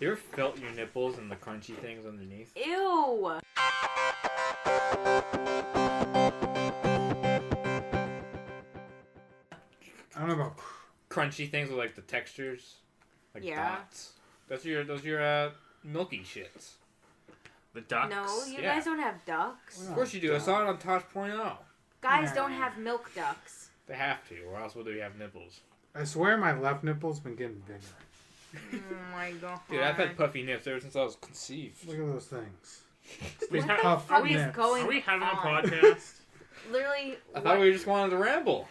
You ever felt your nipples and the crunchy things underneath? Ew! I don't know about Crunchy things with like the textures, like Yeah. dots. Those are your milky shits. The ducks. No, you Yeah. guys don't have ducks. Well, Of course you do. I saw it on Tosh.0. Guys Nah. don't have milk ducks. They have to, or else will they have nipples? I swear my left nipple's been getting bigger. Oh my god. Dude, I've had puffy nips ever since I was conceived. Look at those things. What the Puff fuck is nips. going Are we having a on? podcast? Literally, I thought we just wanted to ramble.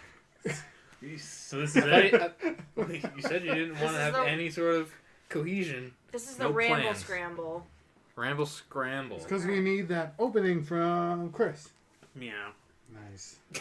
So this is it? You said you didn't This want to is have the- any sort of cohesion. this is the No ramble plans. scramble. Ramble scramble. It's because we need that opening from Chris. Meow. Nice. Yeah,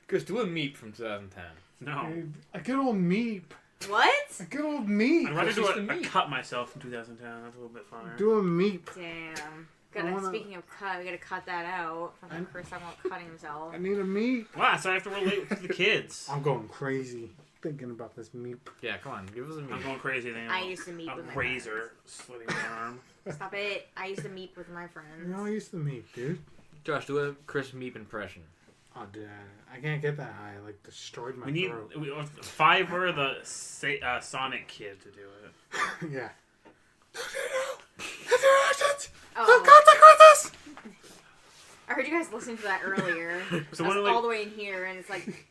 Chris, do a meep from 2010. No. but a good old meep. What? A good old meep. I'd rather do Just a a meat. cut myself in 2010. That's a little bit funner. Do a meep. Damn. I wanna- Speaking of cut, we gotta cut that out. Fucking Chris talking about cutting himself. I need a meep. Wow, so I have to relate to the kids. I'm going crazy thinking about this meep. Yeah, come on, give us a I'm meep. going crazy thinking I about used to meet a with my razor slitting my arm. friends. Stop it. I used to meet with my friends. You're all used to meep, dude. Josh, do a Chris meep impression. Oh, dude, I can't get that high. I, like, destroyed my We need throat. Fiverr the Sonic kid to do it. Yeah. Oh, I heard you guys listening to that earlier. So I was one like, all the way in here, and it's like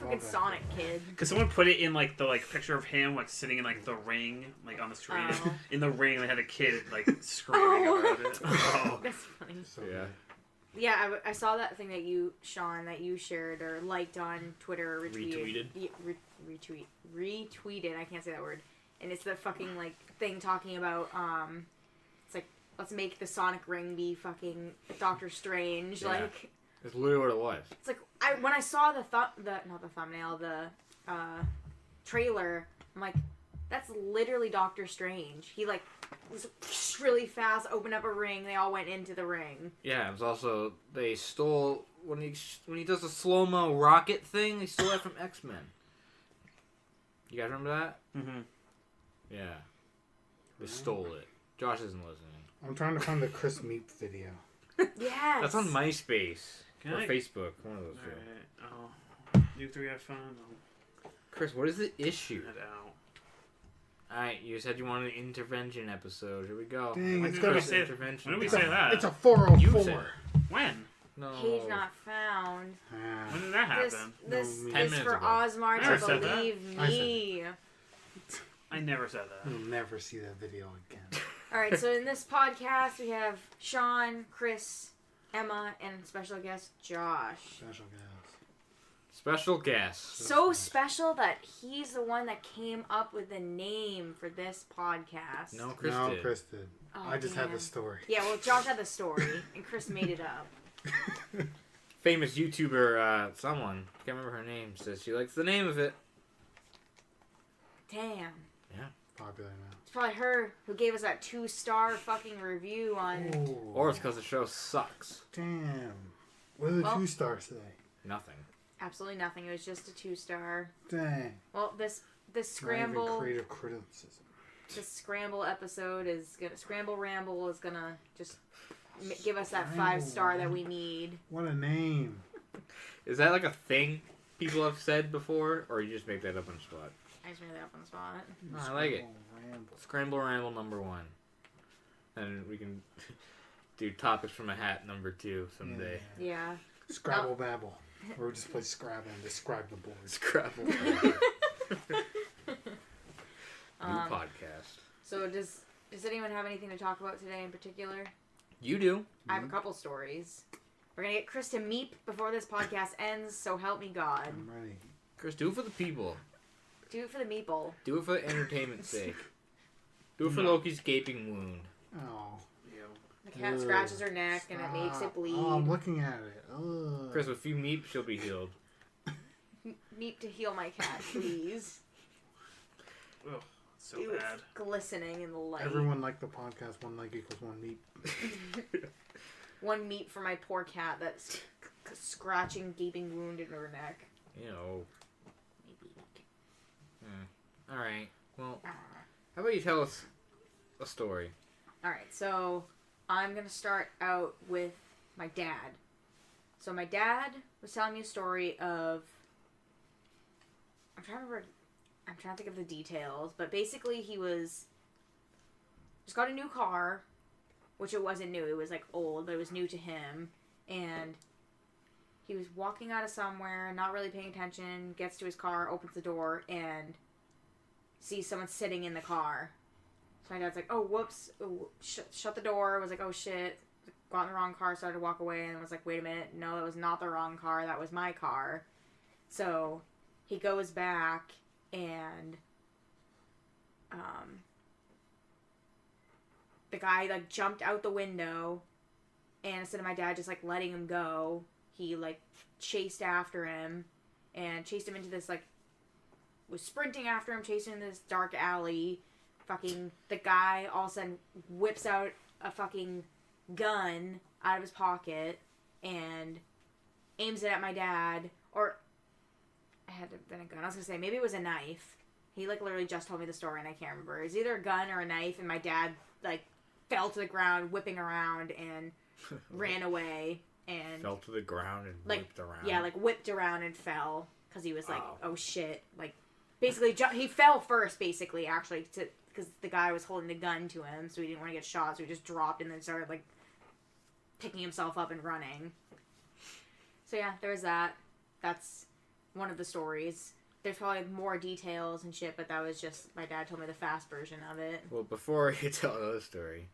fucking Sonic Kid. Cause someone put it in like the picture of him like sitting in like the ring like on the screen. Oh. In the ring, they had a kid like screaming about it. Oh. That's funny. So, Yeah. Yeah, I saw that thing that you, Sean, that you shared or liked on Twitter or retweeted. Retweeted. I can't say that word. And it's the fucking like thing talking about it's like let's make the Sonic ring be fucking Doctor Strange. Yeah. Like That's literally what it was. it's like when I saw the not the thumbnail, the trailer, I'm like, that's literally Doctor Strange. He like was really fast, opened up a ring, they all went into the ring. Yeah, it was also they stole when he does the slow mo rocket thing. They stole that from X-Men. You guys remember that? Mm-hmm. Yeah, they stole it. Josh isn't listening. I'm trying to find the Chris Meep video. Yes. That's on MySpace Can or I- Facebook. One of those two. Alright. You three have fun. Chris, what is the issue? I'll head out. Alright, you said you wanted an intervention episode. Here we go. Dang, When it's did got we a, say- intervention. when did we it's, say a, that? it's a You 404. said When? No. Page not found. Ah, When did that This happen? this No, 10 is minutes for ago. Osmar Never to said that. believe I said me. I never said that. you'll never see that video again. Alright, so in this podcast we have Sean, Chris, Emma, and special guest Josh. Special guys. Special guest. So special that he's the one that came up with the name for this podcast. No, Chris no, did. Chris did. Oh, I just had damn. the story. Yeah, well, Josh had the story, and Chris made it up. Famous YouTuber, someone, can't remember her name, says she likes the name of it. Damn. Popular now. It's probably her who gave us that 2-star fucking review on... Oh, Or it's because the show sucks. damn. What are the Well- 2 stars today? Nothing. Absolutely nothing. It was just a 2-star. Dang. Well, this Not even scramble... creative criticism. This scramble episode is gonna... Scramble Ramble is gonna just give us that Scramble 5-star that we need. What a name. Is that like a thing people have said before, or you just make that up on the spot? I just made that up on the spot. Oh, I like it. Ramble. Scramble Ramble number 1. And we can do topics from a hat number 2 someday. Yeah. Scrabble Babble. Or we just play Scrabble and describe the board. Scrabble. New podcast. So does anyone have anything to talk about today in particular? You do. I have a couple stories. We're gonna get Chris to meep before this podcast ends, so help me God. I'm ready. Chris, do it for the people. Do it for the meeple. Do it for entertainment's sake. Do it for No. Loki's gaping wound. Oh. Ew. The cat Ugh. scratches her neck and it makes it Stop. bleed. Oh, I'm looking at it. Ugh. Chris, with a few meep, she'll be healed. Meep to heal my cat, please. Ugh, so Ew, bad. it's glistening in the light. Everyone liked the podcast. 1 like equals 1 meep. One meep for my poor cat that's scratching, gaping wound in her neck. You know. Alright. Well, how about you tell us a story? Alright, so I'm going to start out with my dad. So my dad was telling me a story of... I'm trying to think of the details, but basically he just got a new car, which it wasn't new. It was like old, but it was new to him. And he was walking out of somewhere, not really paying attention, gets to his car, opens the door, and sees someone sitting in the car. So my dad's like, oh, whoops, shut the door. Was like, oh, shit, got in the wrong car, started to walk away, and was like, wait a minute, no, that was not the wrong car, that was my car. So he goes back, and the guy, like, jumped out the window, and instead of my dad just, like, letting him go, he, like, chased after him, and chased him into this, like, was sprinting after him, chasing him in this dark alley. Fucking, the guy all of a sudden whips out a fucking gun out of his pocket and aims it at my dad. Or, it had to have been a gun. I was gonna say, maybe it was a knife. He, like, literally just told me the story and I can't remember. It was either a gun or a knife, and my dad, like, fell to the ground, whipping around, and ran away. And Fell to the ground and like, whipped around. Yeah, like, whipped around and fell. Because he was like, oh shit. Like, basically, he fell first, basically, actually, because the guy was holding the gun to him, so he didn't want to get shot, so he just dropped and then started, like, picking himself up and running. So yeah, there's that. That's one of the stories. There's probably more details and shit, but that was just, my dad told me the fast version of it. Well, before you tell another story,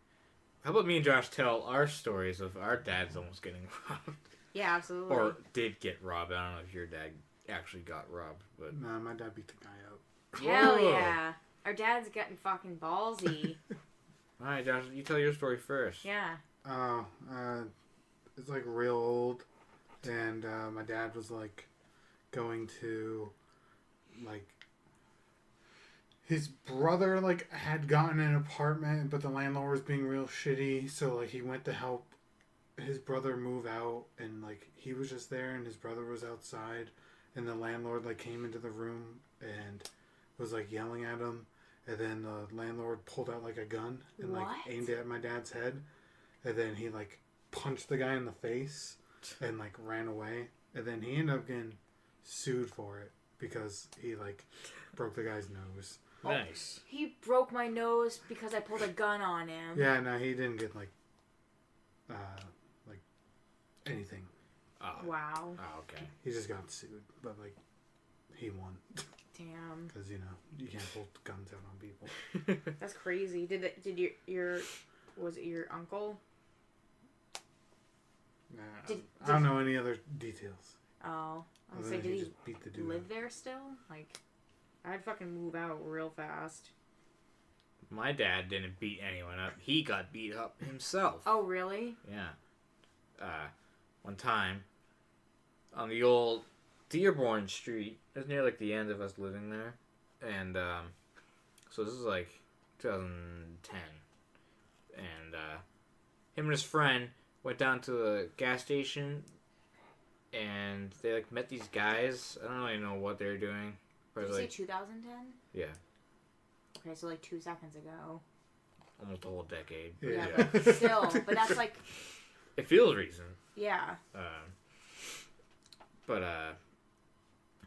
how about me and Josh tell our stories of our dads almost getting robbed? Yeah, absolutely. Or did get robbed. I don't know if your dad actually got robbed, but... Nah, my dad beat the guy up. Hell Whoa. yeah. Our dad's getting fucking ballsy. Alright, Josh, you tell your story first. Yeah. Oh, it's like real old, and my dad was like going to, like, his brother like had gotten an apartment, but the landlord was being real shitty, so like he went to help his brother move out, and like he was just there, and his brother was outside, and the landlord like came into the room and was like yelling at him, and then the landlord pulled out like a gun and like aimed it at my dad's head, and then he like punched the guy in the face and like ran away, and then he ended up getting sued for it because he like broke the guy's nose. Nice. He broke my nose because I pulled a gun on him. Yeah, no, he didn't get like anything. Oh. Wow. Oh, okay. He just got sued, but like he won. Damn. Because you know you can't pull guns out on people. That's crazy. Did your was it your uncle? Nah, I don't know any other details. Oh, I was Other saying, than did just beat the he dude live up. there still? Like, I'd fucking move out real fast. My dad didn't beat anyone up. He got beat up himself. Oh, really? Yeah. One time, on the old Dearborn Street, it was near like the end of us living there, and so this is like 2010, and him and his friend went down to the gas station, and they like met these guys. I don't really know what they were doing. Did you Like, say 2010? yeah, Okay, so like 2 seconds ago. almost a whole decade. Yeah, Yeah. but still. But that's like, It feels recent. yeah.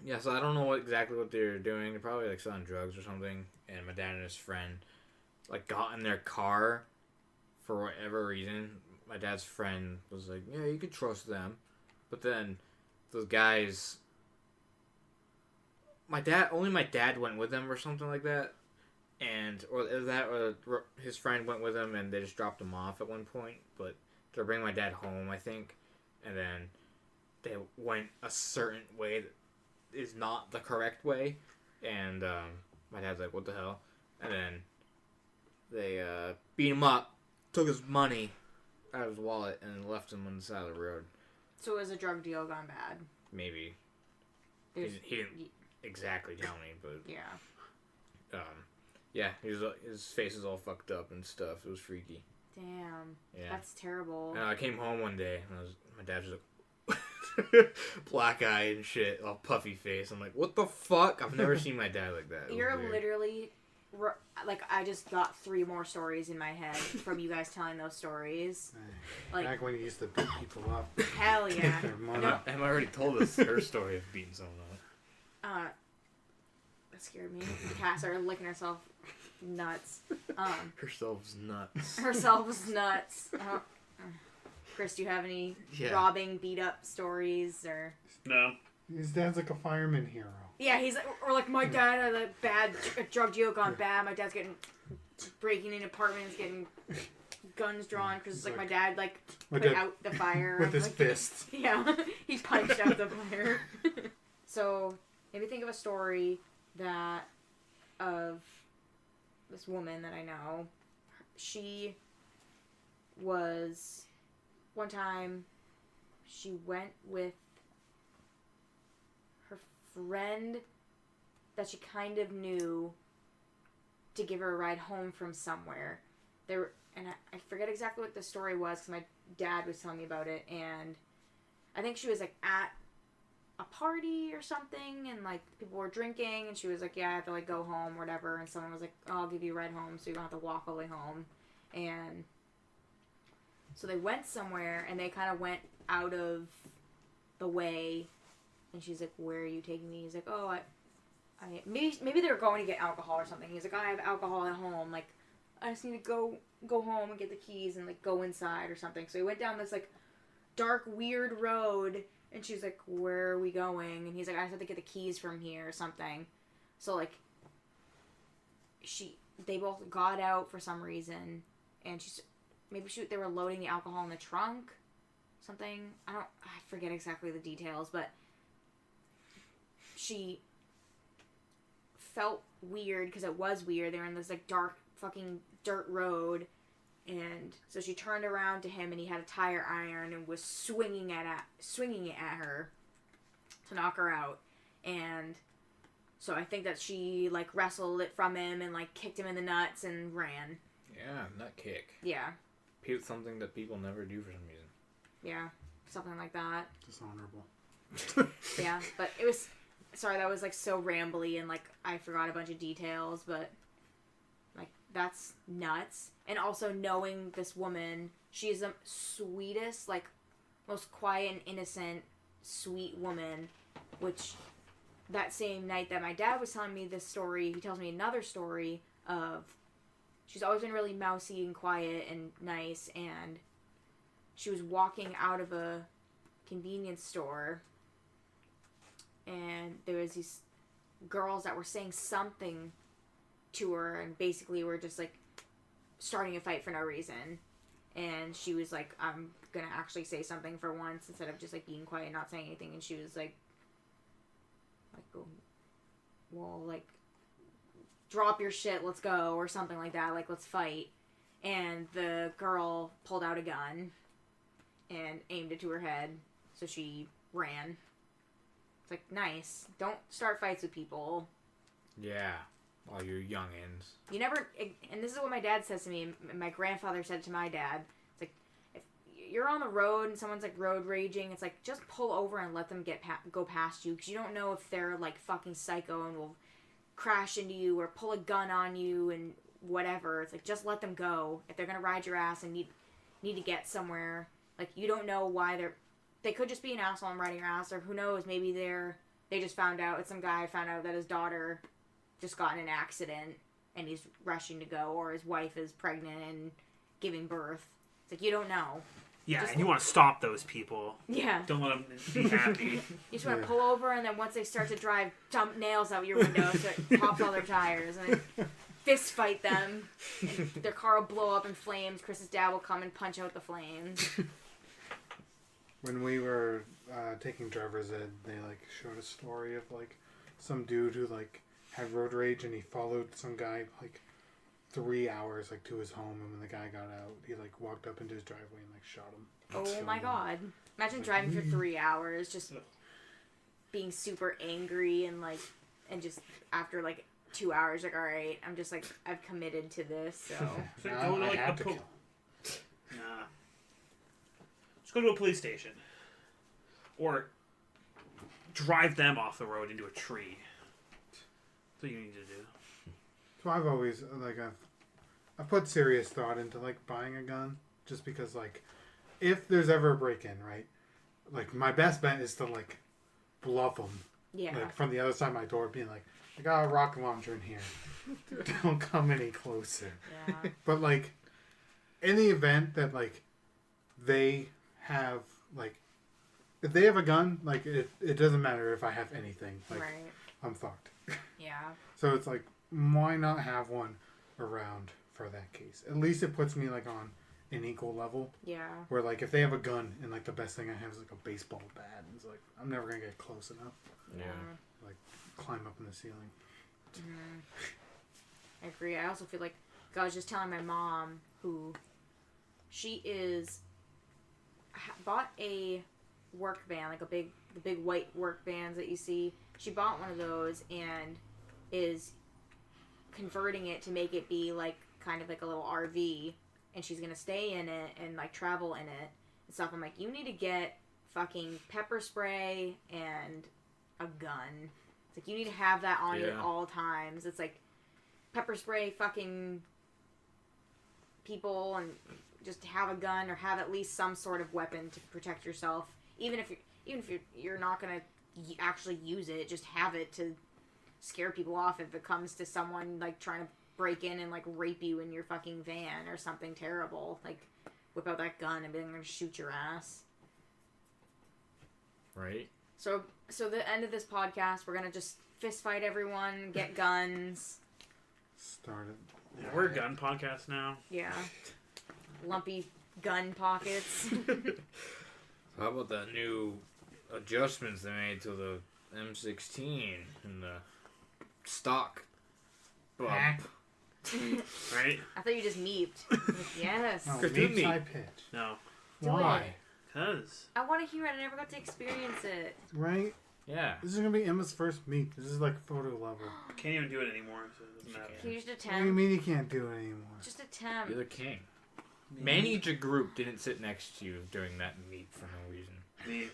Yeah, so I don't know exactly what they're doing. They're probably like selling drugs or something. And my dad and his friend like got in their car for whatever reason. My dad's friend was like, "Yeah, you could trust them," but then those guys, my dad went with them or something like that, or his friend went with him and they just dropped him off at one point. But they're bringing my dad home, I think, and then they went a certain way that is not the correct way, and my dad's like, "What the hell?" And then they beat him up, took his money out of his wallet, and left him on the side of the road. So it was a drug deal gone bad. Maybe he didn't exactly tell me, but Yeah. yeah, his face is all fucked up and stuff. It was freaky. Damn. Yeah. That's terrible. And I came home one day, and my dad was like, black eye and shit, all puffy face. I'm like, what the fuck? I've never seen my dad like that. It was You're weird. literally like I just got 3 more stories in my head from you guys telling those stories. Like back when you used to beat people up. Hell yeah. Their money. No. Emma already told us her story of beating someone up. That scared me. The cat started licking herself nuts. Herself's nuts. Herself's nuts. Chris, do you have any robbing, beat up stories or? No. His dad's like a fireman hero. Yeah, he's or like my dad had a bad drug deal gone bad. My dad's getting breaking in apartments, getting guns drawn because it's like my dad like put out the fire with his like, fist. Yeah, he punched out the fire. So maybe think of a story that of this woman that I know. She was one time she went with her friend that she kind of knew to give her a ride home from somewhere. And I forget exactly what the story was because my dad was telling me about it, and I think she was like at a party or something, and like people were drinking, and she was like, yeah, I have to like go home or whatever, and someone was like, oh, I'll give you a ride home so you don't have to walk all the way home. And so they went somewhere, and they kind of went out of the way, and she's like, where are you taking me? He's like, oh, I maybe they were going to get alcohol or something. He's like, I have alcohol at home, like I just need to go home and get the keys and like go inside or something. So he went down this like dark, weird road, and she's like, where are we going? And he's like, I just have to get the keys from here or something. So like they both got out for some reason, and they were loading the alcohol in the trunk, something. I forget exactly the details, but she felt weird because it was weird. They were in this like dark fucking dirt road, and so she turned around to him, and he had a tire iron and was swinging it at her to knock her out. And so I think that she like wrestled it from him and like kicked him in the nuts and ran. Yeah, nut kick. Yeah. Something that people never do for some reason. Yeah, something like that. Dishonorable. Yeah, but it was... Sorry, that was like so rambly and like I forgot a bunch of details, but like that's nuts. And also knowing this woman, she's the sweetest, like most quiet and innocent, sweet woman, which that same night that my dad was telling me this story, he tells me another story of she's always been really mousy and quiet and nice, and she was walking out of a convenience store, and there was these girls that were saying something to her, and basically were just like starting a fight for no reason. And she was like, I'm gonna actually say something for once instead of just like being quiet and not saying anything. And she was like, well, like, drop your shit, let's go, or something like that, like, let's fight. And the girl pulled out a gun and aimed it to her head, so she ran. It's like, nice. Don't start fights with people. Yeah, while you're youngins. You never, and this is what my dad says to me, and my grandfather said to my dad, it's like, if you're on the road and someone's like road raging, it's like, just pull over and let them go past you, because you don't know if they're like fucking psycho and will crash into you or pull a gun on you and whatever. It's like, just let them go. If they're gonna ride your ass and need to get somewhere, like, you don't know why they could just be an asshole and riding your ass, or who knows, maybe they just found out, some guy found out that his daughter just got in an accident and he's rushing to go, or his wife is pregnant and giving birth. It's like, you don't know. Yeah, and you want to stop those people. Yeah. Don't let them be happy. You just want to pull over, and then once they start to drive, dump nails out your window so it pops all their tires, and then fist fight them. And their car will blow up in flames. Chris's dad will come and punch out the flames. When we were taking driver's ed, they like showed a story of like some dude who like had road rage, and he followed some guy like 3 hours like to his home, and when the guy got out, he like walked up into his driveway and like shot him. Oh my god. Imagine driving for 3 hours, just being super angry and like, and just after like 2 hours, like, alright, I'm just like, I've committed to this, so. So go to, I like, had to kill him. Nah. Just go to a police station. Or drive them off the road into a tree. That's what you need to do. So I've always I've put serious thought into like buying a gun just because like if there's ever a break-in, right? Like my best bet is to like bluff them, Yeah. like from the other side of my door, being like, I got a rocket launcher in here. Don't come any closer. Yeah. But like in the event that like they have like if they have a gun, like it doesn't matter if I have anything. Like Right. I'm fucked. Yeah. So it's like why not have one around for that case? At least it puts me like on an equal level. Yeah. Where like if they have a gun and like the best thing I have is like a baseball bat, and it's like I'm never gonna get close enough. Yeah. Like climb up in the ceiling. Mm-hmm. I agree. I also feel like I was just telling my mom who she bought a work van, like the big white work vans that you see. She bought one of those and is converting it to make it be like kind of like a little RV, and she's gonna stay in it and like travel in it and stuff. I'm like, you need to get fucking pepper spray and a gun. It's like you need to have that on you at all times. It's like pepper spray fucking people and just have a gun or have at least some sort of weapon to protect yourself. Even if you're not gonna actually use it, just have it to scare people off if it comes to someone like trying to break in and like rape you in your fucking van or something terrible. Like whip out that gun and be like, I'm gonna shoot your ass. Right. So the end of this podcast, we're gonna just fist fight everyone, get guns. Started. Yeah, we're a gun podcast now. Yeah. Lumpy gun pockets. How about the new adjustments they made to the M16 and the stock bump? Right? I thought you just meeped. Like, yes. Oh, Could do meeps me. high pitch. No. Do Why? it. Because. I want to hear it. I never got to experience it. Right? Yeah. This is gonna be Emma's first meet. This is like photo level. Can't even do it anymore, so it doesn't matter. Can you just What do you attempt? mean you can't do it anymore? Just attempt. You're the king. Manage a group didn't sit next to you during that meet for no reason. Deep.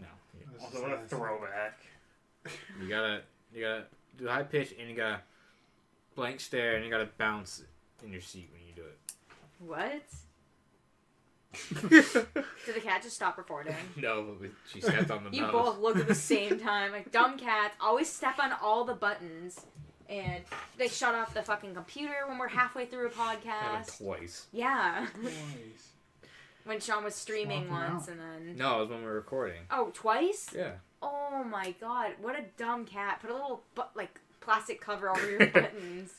No. This Also, is what a nice. throwback. You gotta do high pitch and you gotta blank stare and you gotta bounce in your seat when you do it. What? Did the cat just stop recording? No, but she stepped on the You mouse. both look at the same time. Like, dumb cats always step on all the buttons. And they shut off the fucking computer when we're halfway through a Happened podcast. twice. Yeah. Twice. When Sean was streaming Swap 'em once out. and then... No, it was when we were recording. Oh, twice? Yeah. Oh my god. What a dumb cat. Put a little, plastic cover over your buttons.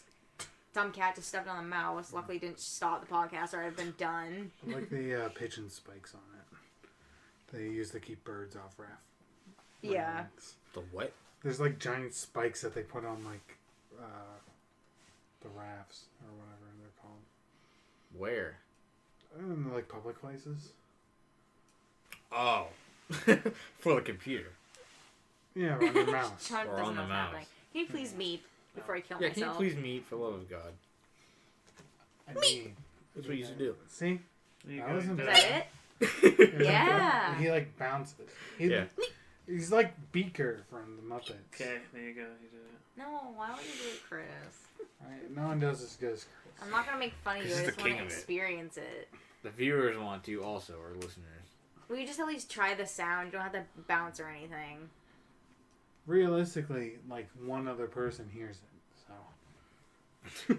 Dumb cat just stepped on the mouse. Luckily didn't stop the podcast or I'd have been done. I like the pigeon spikes on it. They use to keep birds off raft. Yeah. Rafts. The what? There's like giant spikes that they put on like the rafts or whatever they're called. Where? In like public places. Oh. For the computer. Yeah, on the mouse. Sean Or doesn't on know the what's mouse. happening. Can you please meet before I kill Yeah, can you myself? please meet for the love of God? I mean, That's what you used to do. See? There you That go. wasn't Is bad. that it? Yeah. He like bounces. Yeah. He's like Beaker from the Muppets. Okay, there you go. You did it. No, why would you do it, Chris? Right? No one does as good as Chris. I'm not gonna make fun of you. Chris I is just the want king to of it. experience it. The viewers want to also, or listeners. Will you just at least try the sound? You don't have to bounce or anything. Realistically, like one other person hears it. So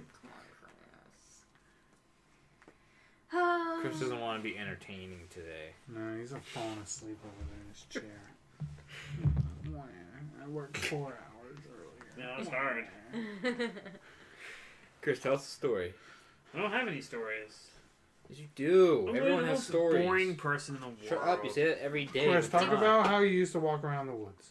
Chris doesn't want to be entertaining today. no, he's falling asleep over there in his chair. I worked 4 hours earlier. Yeah, it's hard. Chris, tell us a story. I don't have any stories. Yes, you do. I'm Everyone the has most stories. boring person in the world. Shut up. You say that every day. Chris, Come talk on. about how you used to walk around the woods.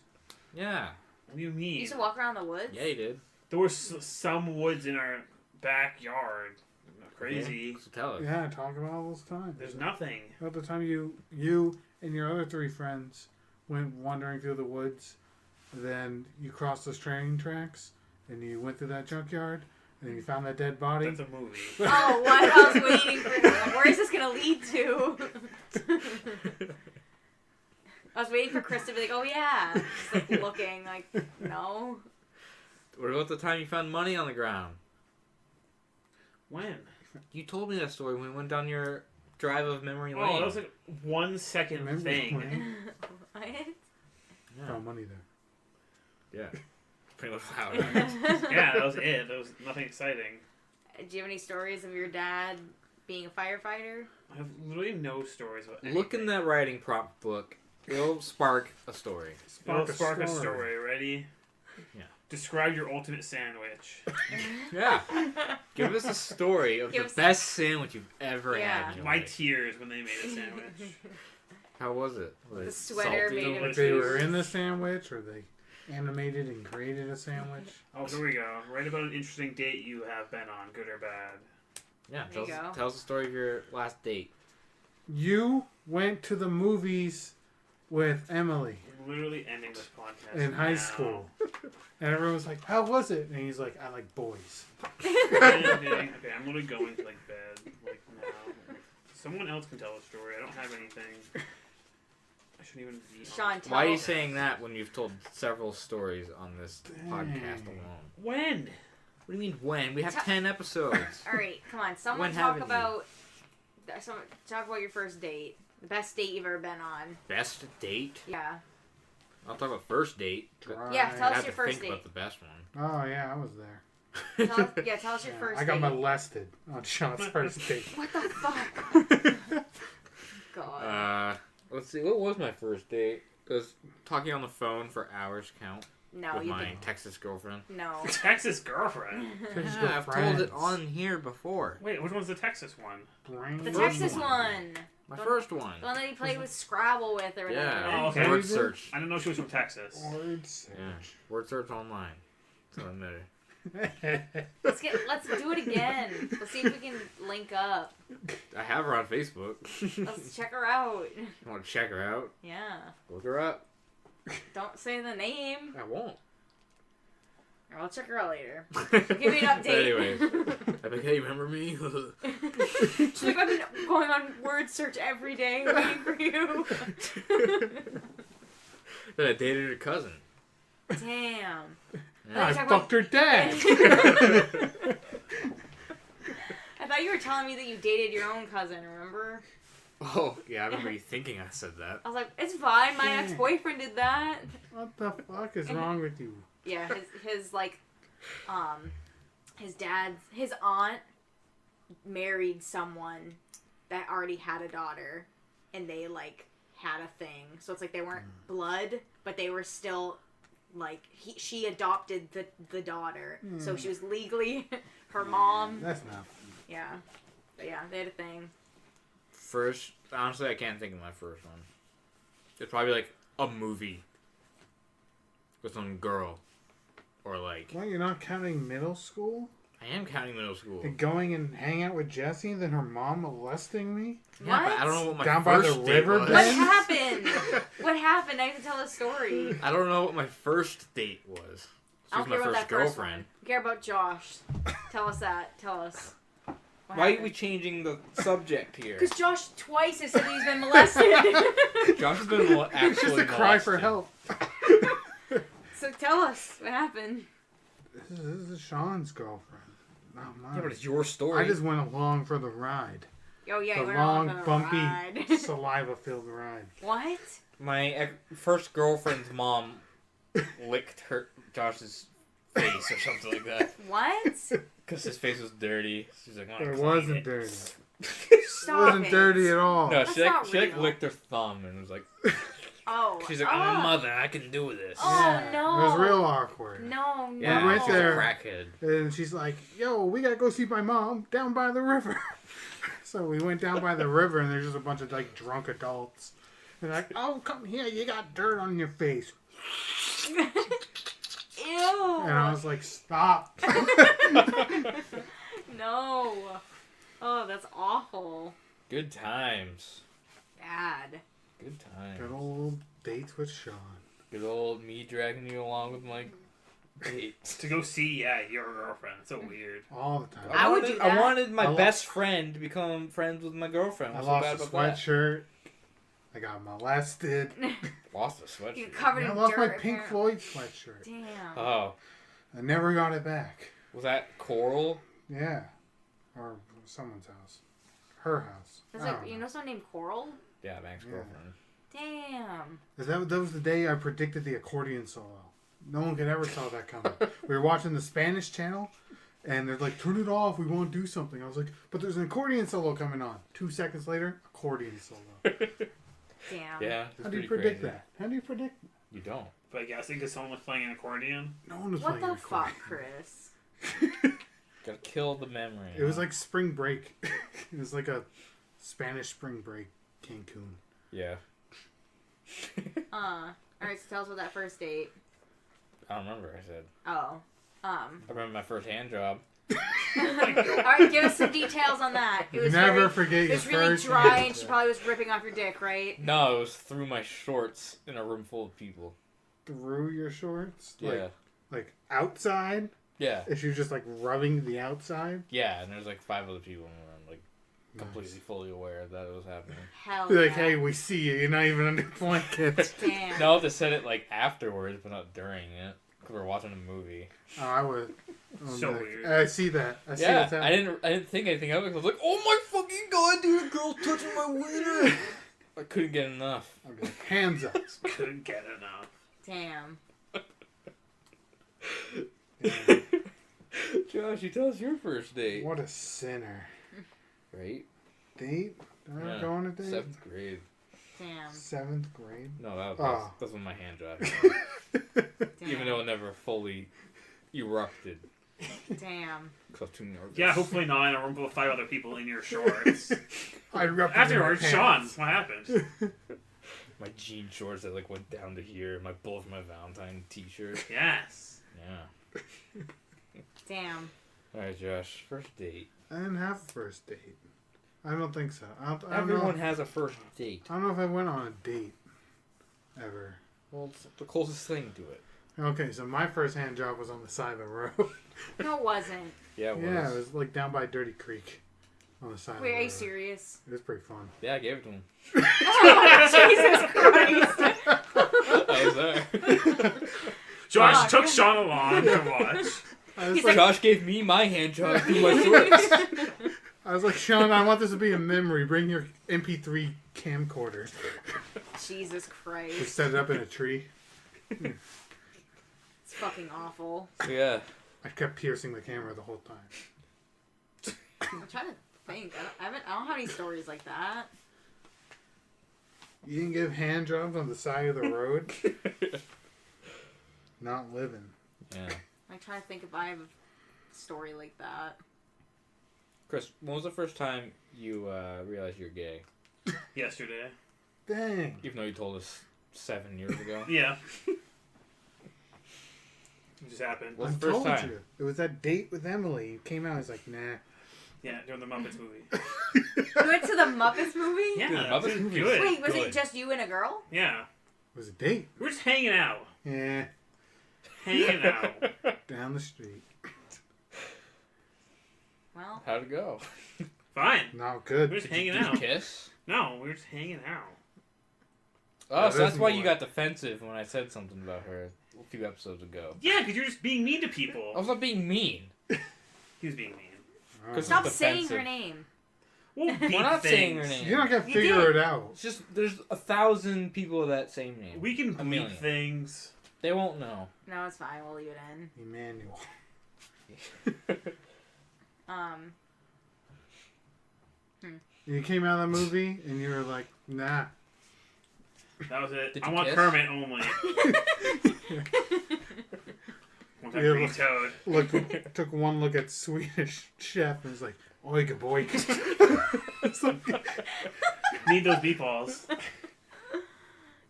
Yeah. What do you You mean? used to walk around the woods? Yeah, you did. There were some woods in our backyard. Crazy. Okay, so tell us. Yeah, talk about all those times. There's nothing. About the time you and your other 3 friends went wandering through the woods, then you crossed those train tracks, and you went through that junkyard, and then you found that dead body. That's a movie. Oh, what? I was waiting for like, where is this gonna lead to? I was waiting for Chris to be like, oh yeah. Just like looking like, no. What about the time you found money on the ground? When? You told me that story when we went down your drive of memory lane. Oh, that was like 1 second Remember thing. when? What? Yeah. Found money there. Yeah. Pretty much how it happened. Yeah, that was it. There was nothing exciting. Do you have any stories of your dad being a firefighter? I have literally no stories about anything. Look in that writing prompt book. It'll spark a story. I'll spark a story. Ready? Yeah. Describe your ultimate sandwich. Yeah. Give us a story of Give the us- best sandwich you've ever Yeah. had in your My life. tears when they made a sandwich. How was it? Was The it sweater salty? made of Like they were in the sandwich, or they animated and created a sandwich. Oh, here we go. Write about an interesting date you have been on, good or bad. Yeah, There you go. tell us the story of your last date. You went to the movies with Emily Literally ending this podcast in high now. school. And everyone was like, how was it? And he's like, I like boys. Okay, I'm literally going to like bed like now. Someone else can tell a story. I don't have anything. I shouldn't even be. Sean, tell Why are you saying that when you've told several stories on this podcast Dang. alone? When? What do you mean when? We have Tell- 10 episodes. All right, come on. Someone When talk haven't you? about. Talk about your first date. The best date you've ever been on. Best date? Yeah. I'll talk about first date. Dry. Yeah, tell I us have your to first think date. about the best one. Oh, yeah, I was there. Tell us your Yeah, first I got date. molested on Sean's first date. What the fuck? God. Let's see. What was my first date? It was talking on the phone for hours count No, with you my didn't. Texas girlfriend. No. Texas girlfriend. Texas Yeah, I've told it friends. on here before. Wait, which one's the Texas one? Brain The First Texas one. one. My The first one. The one that he played with Scrabble with or whatever. Yeah. Oh, okay. Word Texas? search. I didn't know she was from Texas. Words. Yeah. Word search online. So I met her. Let's do it again. Let's see if we can link up. I have her on Facebook. Let's check her out. You want to check her out? Yeah. Look her up. Don't say the name. I won't. I'll check her out later. Give me an update. Anyways, I'm like, hey, remember me? She's like, I've been going on word search every day waiting for you. Then I dated her cousin. Damn. Yeah. I talking fucked her dad. I thought you were telling me that you dated your own cousin, remember? Oh, yeah, I remember you thinking I said that. I was like, it's fine, my Yeah. ex-boyfriend did that. What the fuck is wrong with you? Yeah, his aunt married someone that already had a daughter, and they, like, had a thing. So it's like they weren't blood, but they were still, like, she adopted the daughter. So she was legally her mom. That's not. Yeah. But yeah, they had a thing. First, honestly, I can't think of my first one. It's probably like a movie with some girl. Or like, Well, you're not counting middle school? I am counting middle school. And going and hang out with Jessie, and then her mom molesting me? Yeah, but What? I don't know what my Down by first the date river was. What bed? happened? What happened? I have to tell a story. I don't know what my first date was. She I was don't my care about first that first girlfriend. one. I care about Josh. Tell us that. Tell us. What Why are we happened? changing the subject here? Because Josh twice has said he's been molested. Josh has been actually It's just a cry for molested. help. So tell us what happened. This is Sean's girlfriend, not mine. Yeah, but it's your story. I just went along for the ride. Oh yeah, The you went long, on a bumpy, ride. saliva-filled ride. What? My first girlfriend's mom licked Josh's face or something like that. What? Because his face was dirty. She's like, It wasn't dirty. It Stop wasn't it. dirty at all. No, That's she like, not she like real. licked her thumb and was like, Oh. she's like, I'm a mother, I can do this. Oh, no. It was real awkward. No, no. Yeah, We went she's a there. crackhead. And she's like, yo, we gotta go see my mom down by the river. So we went down by the river, and there's just a bunch of, like, drunk adults. And they're like, oh, come here, you got dirt on your face. Ew. And I was like, stop. No. Oh, that's awful. Good times. Bad. Good times. Good old dates with Sean. Good old me dragging you along with my dates. To go see, your girlfriend. It's so weird. All the time. I would do I that. wanted my I lo- best friend to become friends with my girlfriend. I What's so bad lost a about that? sweatshirt. I got molested. Lost a sweatshirt. You covered I in lost dirt. my Pink apparently. Floyd sweatshirt. Damn. Oh. I never got it back. Was that Coral? Yeah. Or someone's house. Her house. There's I like, don't you know someone named Coral? Yeah, Max' Yeah. girlfriend. Damn. That was the day I predicted the accordion solo. No one could ever saw that coming. We were watching the Spanish channel, and they're like, turn it off, we won't do something. I was like, but there's an accordion solo coming on. 2 seconds later, accordion solo. Damn. Yeah. How do you predict that? How do you predict that? You don't. But I guess because someone was playing an accordion. No one was What playing the an accordion. fuck, Chris? Gotta kill the memory. It was like spring break. It was like a Spanish spring break, Cancun. Yeah. Alright, so tell us about that first date. I don't remember. I said. Oh. I remember my first hand job. Alright, give us some details on that. It was Never very, forget it your was really first dry hand and she job. probably was ripping off your dick, right? No, it was through my shorts in a room full of people. Through your shorts? Yeah. Like outside? Yeah. If you're just like rubbing the outside? Yeah, and there's like 5 other people in the room, like completely Nice. fully aware that it was happening. Hell They're like, yeah. hey, we see you. You're not even under blankets. Damn. No, they said it like afterwards, but not during it. Because we were watching a movie. Oh, I would. So weird. I see that. I see Yeah, what's happening. I didn't think anything of it. 'Cause I was like, oh my fucking god, dude, a girl's touching my wiener. I couldn't get enough. I'd be like, hands up. Couldn't get enough. Damn. Josh, you tell us your first date. What a sinner. Right? Date? Did I Yeah. go on a date? 7th grade. Damn. 7th grade? No, that Oh. was when my hand job. Damn. Even though it never fully erupted. Damn. Because I was too nervous. Yeah, hopefully not in a room full of 5 other people in your shorts. I erupted Afterwards, in my Sean, pants. what happened? My jean shorts that like went down to here. My both my Valentine t-shirt. Yes. Yeah. Damn. Alright, Josh. First date. I didn't have a first date. I don't think so. I don't Everyone know. has a first date. I don't know if I went on a date ever. Well, it's the closest thing to it. Okay, so my first hand job was on the side of the road. No, it wasn't. Yeah, it was. Yeah, it was like down by Dirty Creek on the side of Wait, the are road. you serious? It was pretty fun. Yeah, I gave it to him. Oh, Jesus Christ. I was there. Josh Fuck. took Sean along to watch. I was He's like, Josh gave me my hand job through my shorts. I was like, Sean, I want this to be a memory. Bring your MP3 camcorder. Jesus We Christ. set it up in a tree. It's fucking awful. So yeah. I kept piercing the camera the whole time. I'm trying to think. I don't have any stories like that. You didn't give hand jobs on the side of the road? Not living. Yeah. I'm trying to think if I have a story like that. Chris, when was the first time you realized you're gay? Yesterday. Dang. Even though you told us 7 years ago. Yeah. It just happened. What's I the first told time? you. It was that date with Emily. He came out. He's like, nah. Yeah, during the Muppets movie. You went to the Muppets movie? Yeah, Dude, the it Muppets was movie is good. Wait, was Good. it just you and a girl? Yeah. It was a date. We're just hanging out. Yeah. Hanging out. Down the street. Well, How'd it go? Fine. Not good. We're just hanging Did you out. kiss? No, we were just hanging out. Oh, That so that's is why more- you got defensive when I said something about her a few episodes ago. Yeah, because you're just being mean to I people. was not being mean. He was being mean. Alright. stop It's saying defensive. her name. We'll beat We're not things. saying her name. You're not going to You figure did. it out. It's just there's 1,000 people of that same name. We can A bleep million. things. They won't know. No, it's fine. We'll leave it in. Emmanuel. You came out of the movie and you were like, nah. That was it. Did I you want kiss? Kermit only. One time Yeah, Green look. Toad. Look, took one look at Swedish Chef and was like, oiga boy. It's like, Need those meatballs.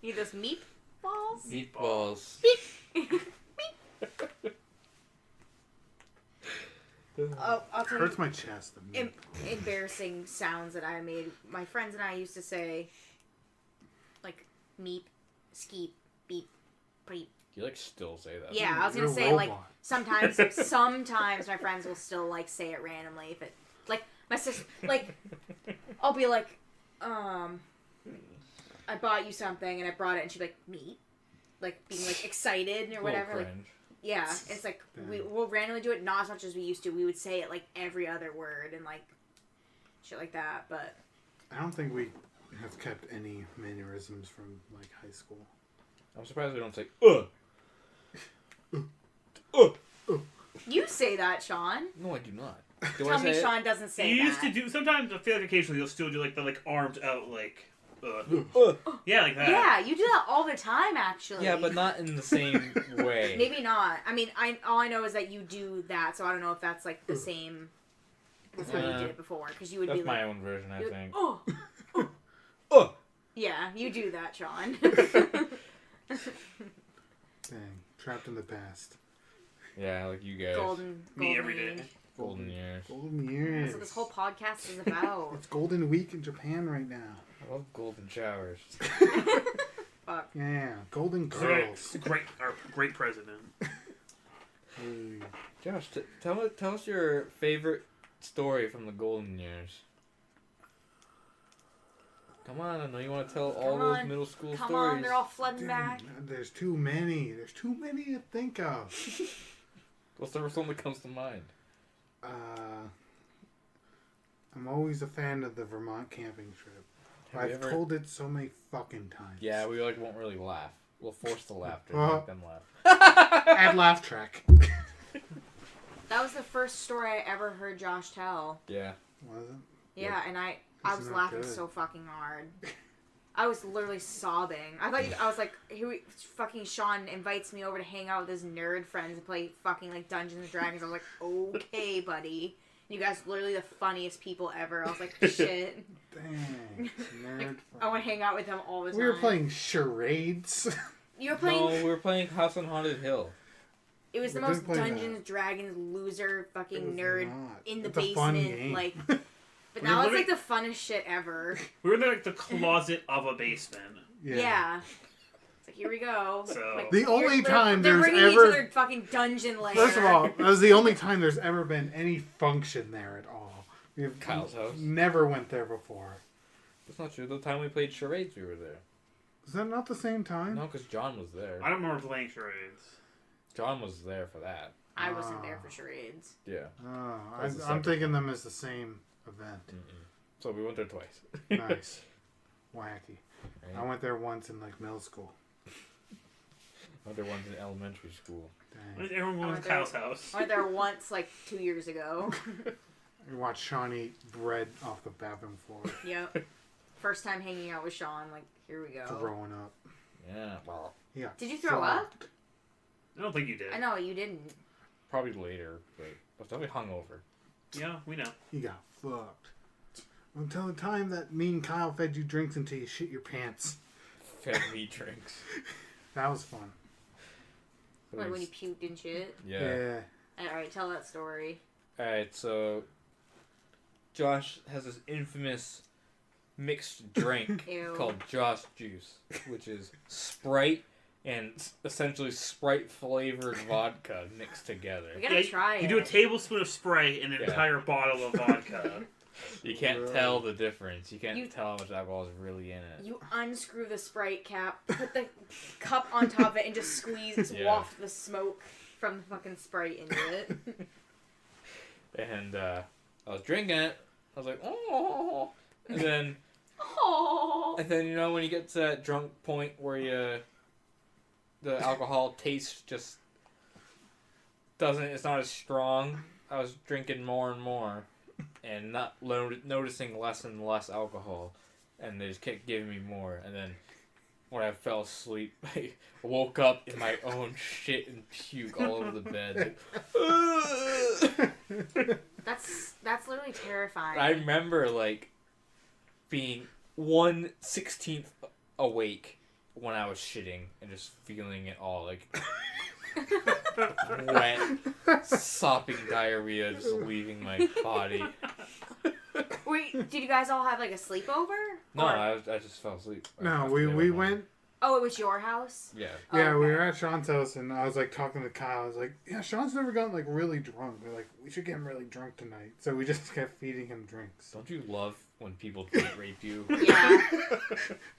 Need those meatballs? Meatballs. Oh, I'll tell you. hurts my chest. the meat. Embarrassing sounds that I made. My friends and I used to say, like, meep, skeep, beep, preep. You like still say that? Yeah, I was You're gonna a say, like, robot. sometimes my friends will still, like, say it randomly. If it, like, my sister, like, I'll be like, I bought you something and I brought it, and she'd be like, meat? Like, being, like, excited or whatever. Like, Yeah, it's like Dang. we'll randomly do it, not as much as we used to. We would say it like every other word and like shit like that. But I don't think we have kept any mannerisms from like high school. I'm surprised we don't say you say that, Sean. No, I do not. Do Tell I me say it? Sean doesn't say You that. used to do. Sometimes I feel like occasionally you'll still do like the arms out like. Uh. Yeah, like that. Yeah, you do that all the time, actually. Yeah, but not in the same way. Maybe not. I mean, all I know is that you do that, so I don't know if that's like the same as how you did it before, because you would That's be my like, own version, I you're think. like, Oh! yeah, you do that, Sean. Dang, trapped in the past. Yeah, like you guys. golden Me every age. day. Golden years. Golden years. That's what this whole podcast is about. It's Golden Week in Japan right now. I love golden showers. Fuck. Yeah, Golden Great, Girls. our great president. Hey. Josh, tell us your favorite story from the golden years. Come on, I know you want to tell all Come those on. middle school Come stories. on, they're all flooding Dang, back. there's too many. There's too many to think of. What's the first one that comes to mind? I'm always a fan of the Vermont camping trip. Have you I've ever- told it so many fucking times. Yeah, we won't really laugh. We'll force the laughter. Uh-huh. Make them laugh. Add laugh track. That was the first story I ever heard Josh tell. Yeah. Was it? Yeah, and I It's was not laughing good. so fucking hard. I was literally sobbing. I was like, fucking Sean invites me over to hang out with his nerd friends and play fucking like Dungeons and Dragons. I was like, okay, buddy. You guys are literally the funniest people ever. I was like, shit. Dang. Nerd. I want to hang out with them all the time. We were playing charades. You were playing. No, we were playing House on Haunted Hill. It was the We most did play Dungeons that. Dragons loser It fucking was nerd not. in the It's a fun basement. game. Like, but We now were it's like the funnest shit ever. We were in like the closet of a basement. Yeah. It's like, here we go. So- Like, The only they're time they're there's bringing ever- each other fucking dungeon lair. First of all, that was the only time there's ever been any function there at all. We've Kyle's house. Never went there before. That's not true. The time we played charades, we were there. Is that not the same time? No, because John was there. I don't remember playing charades. John was there for that. I wasn't there for charades. Yeah. Oh, That's a I'm separate thinking them as the same event. Mm-mm. So we went there twice. Nice. Wacky. Right? I went there once in like middle school. Went there once in elementary school. Dang. Everyone I went went to there- Kyle's house. I went there once, like 2 years ago. I watched Sean eat bread off the bathroom floor. Yep. First time hanging out with Sean. Like, here we go. Throwing up. Yeah. Well, Yeah. Did you throw up? I don't think you did. I know you didn't. probably later, but I was definitely hungover. Yeah, we know. He got fucked. Until the time that me and Kyle fed you drinks until you shit your pants. Fed me drinks. That was fun. It Like was- when you puked and shit. yeah. Alright, tell that story. Alright, so Josh has this infamous mixed drink Ew. called Josh Juice, which is Sprite and essentially Sprite flavored vodka mixed together. We gotta try it. You do a tablespoon of Sprite and an Yeah. entire bottle of vodka. You can't Right. tell the difference. You can't You- tell how much alcohol is really in it. You unscrew the Sprite cap, put the cup on top of it, and just squeeze, Yeah. waft the smoke from the fucking Sprite into it. And I was drinking it. I was like, oh. And then, Oh. you know, when you get to that drunk point where the alcohol taste just it's not as strong. I was drinking more and more and not noticing less and less alcohol. And they just kept giving me more. And then when I fell asleep, I woke up in my own shit and puke all over the bed. That's literally terrifying. I remember, like, being 1/16 awake when I was shitting and just feeling it all, like, wet, sopping diarrhea just leaving my body. Wait, did you guys all have like a sleepover? No, Or- I just fell asleep. No, After we they went. home. Oh, it was your house? Yeah. Oh, Yeah, we okay. were at Sean's house, and I was like talking to Kyle. I was like, "Yeah, Sean's never gotten like really drunk. We're like, we should get him really drunk tonight." So we just kept feeding him drinks. Don't you love when people date rape you? Yeah,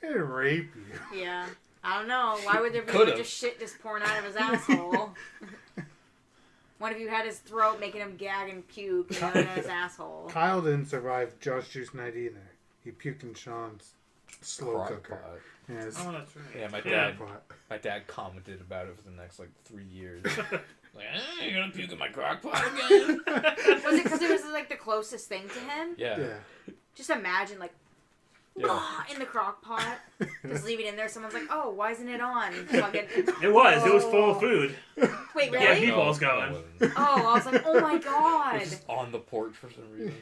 They didn't rape you. yeah. I don't know. Why would there be a bunch of shit just pouring out of his asshole? What if you had his throat making him gag and puke and then in his asshole? Kyle didn't survive Josh Juice night either. He puked in Sean's slow Crock cooker. pot. Yes. Oh, that's right. Yeah, my dad commented about it for the next 3 years. Like, you're gonna puke in my crock pot again? Was it because it was the closest thing to him? Yeah. Just imagine in the crock pot, just leave it in there. Someone's like, "Oh, why isn't it on?" It was. It was full of food. Wait, really? Yeah, meatballs going. Oh, I was like, "Oh my It god!" was just on the porch for some reason.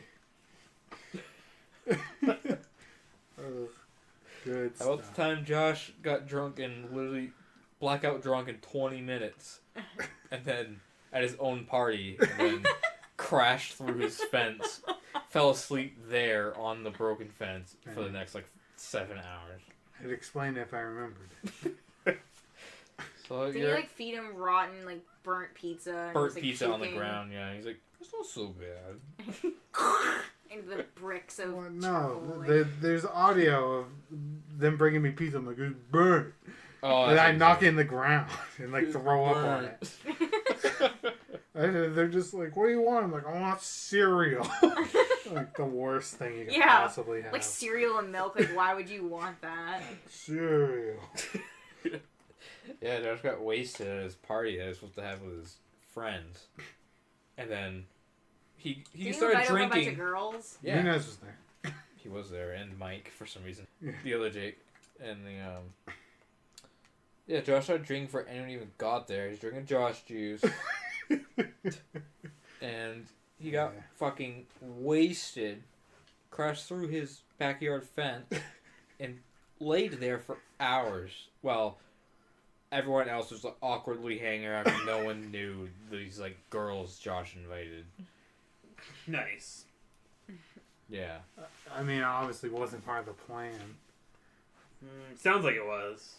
Oh, good How about stuff. the time Josh got drunk and literally blackout drunk in 20 minutes, and then at his own party, and then crashed through his fence, fell asleep there on the broken fence for the next 7 hours. I'd explain if I remembered. So Did you feed him rotten burnt pizza? And burnt he was, pizza on the puking ground. Yeah, he's like, it's not so bad. into the bricks of Well, charcoal, no, there's audio of them bringing me pizza. I'm like, it's burnt. Oh, And that's I knock it insane. in the ground and throw up on it. And they're just like, what do you want? I'm like, I want cereal. The worst thing you could possibly have. Cereal and milk. Why would you want that? Cereal. Yeah, Josh got wasted at his party that he was supposed to have with his friends, and then he Did started invite over a bunch drinking. of girls? Yeah, Nunez was there. he was there, and Mike for some reason. Yeah. The other Jake, and the yeah, Josh started drinking before anyone even got there. He's drinking Josh juice, and he got fucking wasted, crashed through his backyard fence, and laid there for hours. Well, everyone else was awkwardly hanging around. No one knew these girls Josh invited. Nice. Yeah. I mean, obviously wasn't part of the plan. Sounds like it was.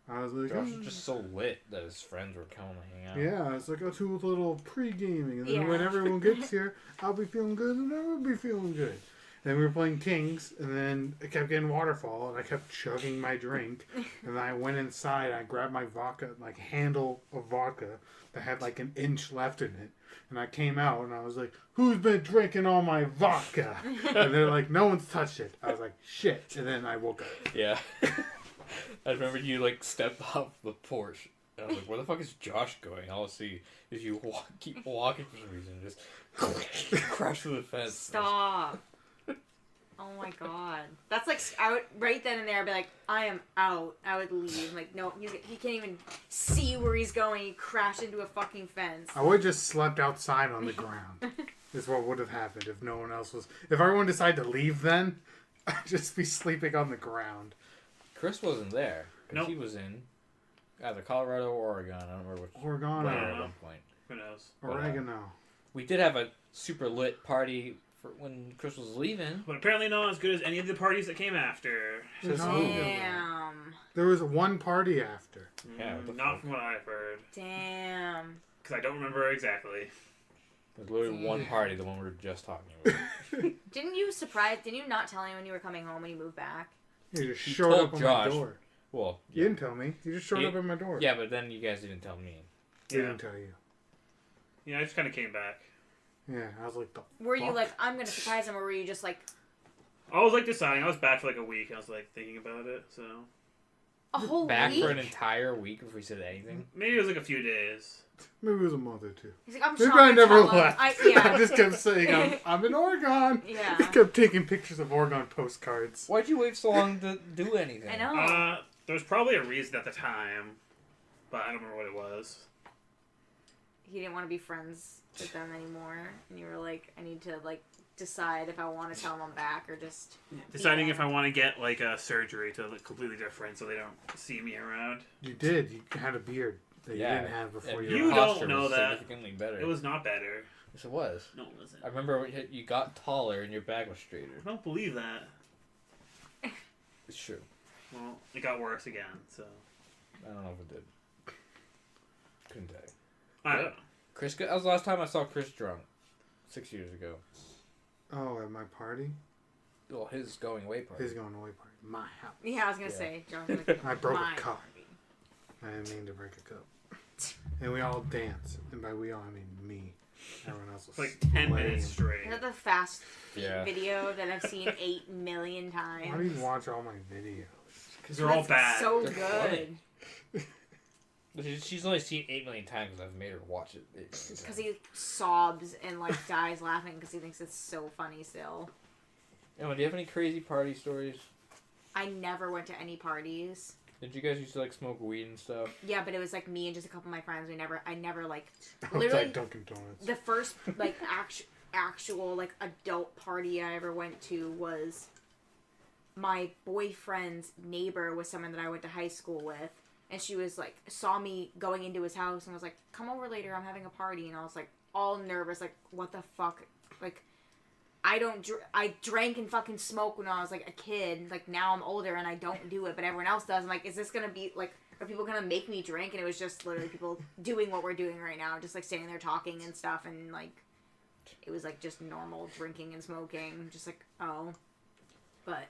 I was like, Josh was just so lit that his friends were coming to hang out. yeah, it's like a two little pre-gaming. And then Yeah. when everyone gets here, I'll be feeling good and everyone will be feeling good. Then we were playing Kings, and then I kept getting waterfall, and I kept chugging my drink. And then I went inside, I grabbed my vodka, handle of vodka that had an inch left in it. And I came out, and I was like, who's been drinking all my vodka? And they're like, no one's touched it. I was like, shit. And then I woke up. Yeah. I remember you stepped off the porch. And I was like, where the fuck is Josh going? All I see is you keep walking for some reason. Just crash through the fence. Stop. Oh my god. That's I would, right then and there, I'd be like, I am out. I would leave. No, he can't even see where he's going. He crashed into a fucking fence. I would have just slept outside on the ground. Is what would have happened if no one else was. If everyone decided to leave then, I'd just be sleeping on the ground. Chris wasn't there. Because Nope. he was in either Colorado or Oregon. I don't remember which. Oregano. Where at one point. Who knows? Oregano. We did have a super lit party for when Chris was leaving. But apparently not as good as any of the parties that came after. Says who? Damn. There was one party after. Yeah, what the Not fuck? from what I've heard. Damn. Because I don't remember exactly. There's literally one party, the one we were just talking about. Didn't you not tell anyone you were coming home when you moved back? You just He showed told up on Josh. my door. Well, You didn't tell me. You just showed He- up at my door. yeah, but then you guys didn't tell me. I Yeah. didn't tell you. Yeah, I just kind of came back. Yeah, I was like, the Were you fuck? I'm gonna surprise him, or were you just I was deciding. I was back for a week. I was thinking about it. So a whole Back week? for an entire week if we said anything. maybe it was a few days. Maybe it was a month or two. He's like, I'm Maybe not I gonna never tell him. left. I just kept saying, I'm in Oregon. Yeah. I kept taking pictures of Oregon postcards. Why'd you wait so long to do anything? I know. There was probably a reason at the time, but I don't remember what it was. He didn't want to be friends with them anymore, and you were like, I need to decide if I want to tell him I'm back or just Deciding if I want to get a surgery to look completely different so they don't see me around. You did. You had a beard that Yeah. you didn't have before And you You your were don't posture know was that. significantly better. It was not better. Yes, it was. No, it wasn't. I remember when you got taller and your back was straighter. I don't believe that. It's true. Well, it got worse again, so I don't know if it did. Couldn't tell you. I don't know. Chris, that was the last time I saw Chris drunk. 6 years ago. Oh, at my party? Well, his going away party. His going away party. My house. Yeah, I was gonna Yeah. say, John. I broke my a cup. party. I didn't mean to break a cup. And we all dance. And by we all, I mean me. Everyone else was Like 10 minutes straight. Is that the fast feet Yeah. video that I've seen 8 million times? Why do you watch all my videos? Because they're all bad. So They're good. But she's only seen 8 million times because I've made her watch it. Because he sobs and like dies laughing because he thinks it's so funny still. Emma, do you have any crazy party stories? I never went to any parties. Did you guys used to like smoke weed and stuff? Yeah, but it was like me and just a couple of my friends. I never like Outside literally Dunkin' Donuts. the first like actual like adult party I ever went to was my boyfriend's neighbor was someone that I went to high school with, and she was like saw me going into his house and was like, "Come over later, I'm having a party," and I was like all nervous, like what the fuck, like. I drank and fucking smoked when I was like a kid. Like now I'm older and I don't do it, but everyone else does. I'm like, is this gonna be like, are people gonna make me drink? And it was just literally people doing what we're doing right now, just like standing there talking and stuff, and like, it was like just normal drinking and smoking, just like oh. But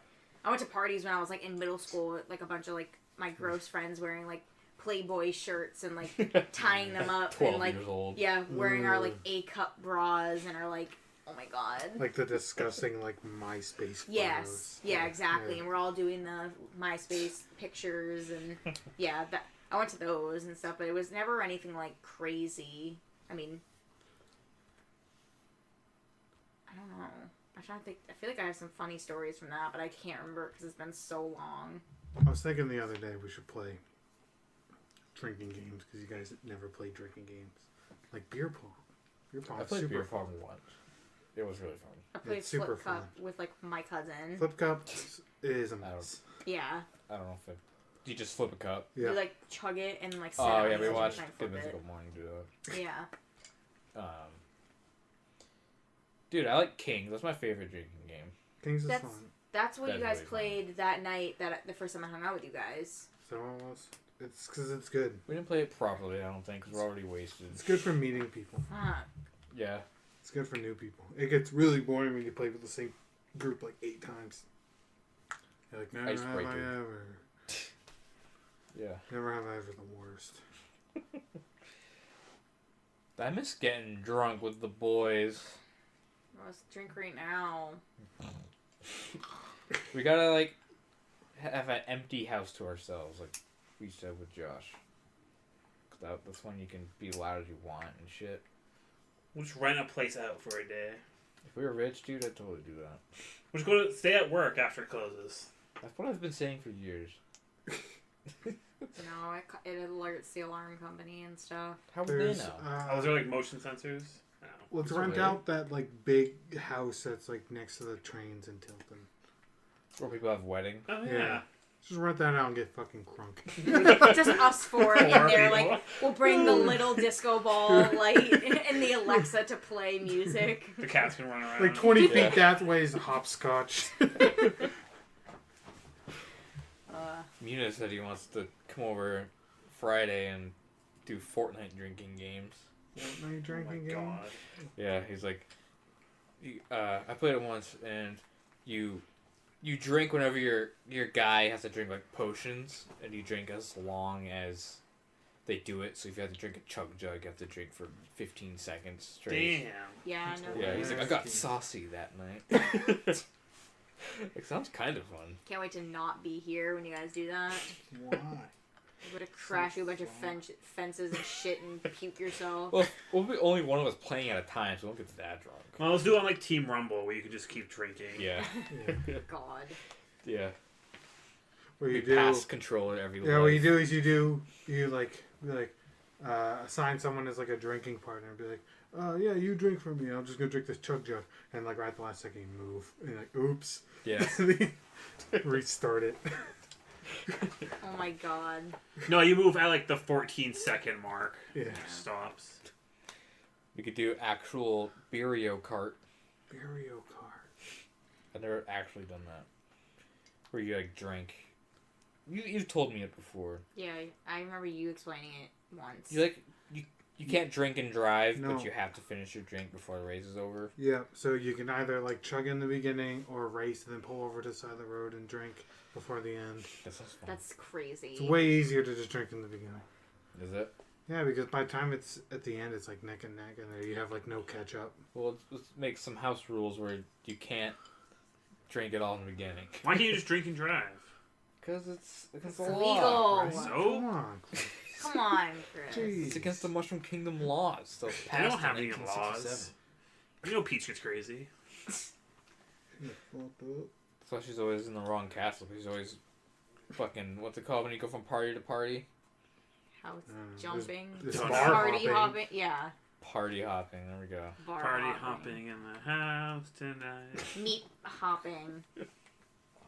I went to parties when I was like in middle school, with, like a bunch of like my gross friends wearing like Playboy shirts and like tying them up 12 and like years old. yeah, wearing our like A-cup bras and our like. Oh my god. Like the disgusting, like, MySpace photos. Yes. Yeah, exactly. Yeah. And we're all doing the MySpace pictures and yeah, that I went to those and stuff, but it was never anything like crazy. I mean, I don't know. I'm trying to think. I feel like I have some funny stories from that, but I can't remember because it's been so long. I was thinking the other day we should play drinking games because you guys never played drinking games. Like beer pong. Beer pong I is played super beer fun. pong once. It was really fun. I played It's super Flip Cup with like my cousin. Flip cup is a mess. Yeah. I don't know if you just flip a cup. Yeah. You like chug it and like sit Oh on yeah, it we and watched try and Good flip it. Mythical Morning do that. Yeah. Dude, I like Kings. That's my favorite drinking game. Kings is That's- fun. That's what That's you guys really fun. played that night. That the first time I hung out with you guys. So it was. It's because it's good. We didn't play it properly, I don't think, because we're already wasted. It's good for meeting people. Fuck. Yeah. It's good for new people. It gets really boring when you play with the same group like 8 times. You're like, never have I Icebreaker. ever. Yeah. Never have I ever the worst. I miss getting drunk with the boys. Let's drink right now. We gotta, like, have an empty house to ourselves, like we said with Josh. That's when you can be loud as you want and shit. We'll just rent a place out for a day. If we were rich, dude, I'd totally do that. We'll just go to stay at work after it closes. That's what I've been saying for years. No, it alerts the alarm company and stuff. How would they There's, know? Oh, is there like motion sensors? No. let's It's rent weird. out that like big house that's like next to the trains in Tilton. Where people have weddings. Oh yeah. Yeah. Just rent that out and get fucking crunk. Just us four in Four there, people. like we'll bring the little disco ball light and the Alexa to play music. The cats can run around. Like 20 feet Yeah. that way is hopscotch. Muna said he wants to come over Friday and do Fortnite drinking games. Fortnite Oh my drinking game. god. Yeah, he's like, I played it once, and you drink whenever your guy has to drink like potions, and you drink as long as they do it. So if you have to drink a chug jug, you have to drink for 15 seconds straight. Damn. Yeah, I know. Yeah, he's like, I got saucy that night. It sounds kind of fun. Can't wait to not be here when you guys do that. Why? You're gonna crash through a bunch of fences and shit and puke yourself. Well, we'll be only one of us playing at a time, so we won't get that drunk. Well, let's do it on like Team Rumble where you can just keep drinking. Yeah, God. yeah. What We you do? pass controller every. Yeah, what you life. do is you assign someone as like a drinking partner and be like, yeah, you drink for me. I'm just gonna drink this chug jug, and like right at the last second you move, and you're like, oops. Yeah. Restart it. Oh my god. No, you move at like the 14-second mark. Yeah. It stops. We could do actual Beerio Kart. Mario Kart. I've never actually done that. Where you like drink. You've told me it before. Yeah, I remember you explaining it once. You You can't drink and drive, No. but you have to finish your drink before the race is over. Yeah, so you can either like chug in the beginning or race and then pull over to the side of the road and drink before the end. That sounds fun. That's crazy. It's way easier to just drink in the beginning. Is it? Yeah, because by the time it's at the end, it's like neck and neck, and there you have like no catch up. Well, let's make some house rules where you can't drink it all in the beginning. Why can't you just drink and drive? Because it's against It's the illegal. law. Right? So? Come on. Come on, Chris. Jeez. It's against the Mushroom Kingdom laws. So They passed don't have in any 1967. laws. You know Peach gets crazy. That's why she's always in the wrong castle. She's always fucking, what's it called when you go from party to party? House there's- jumping. there's bar Party hopping. hopping. Yeah. Party hopping. There we go. Bar Party hopping in the house tonight. Meat hopping.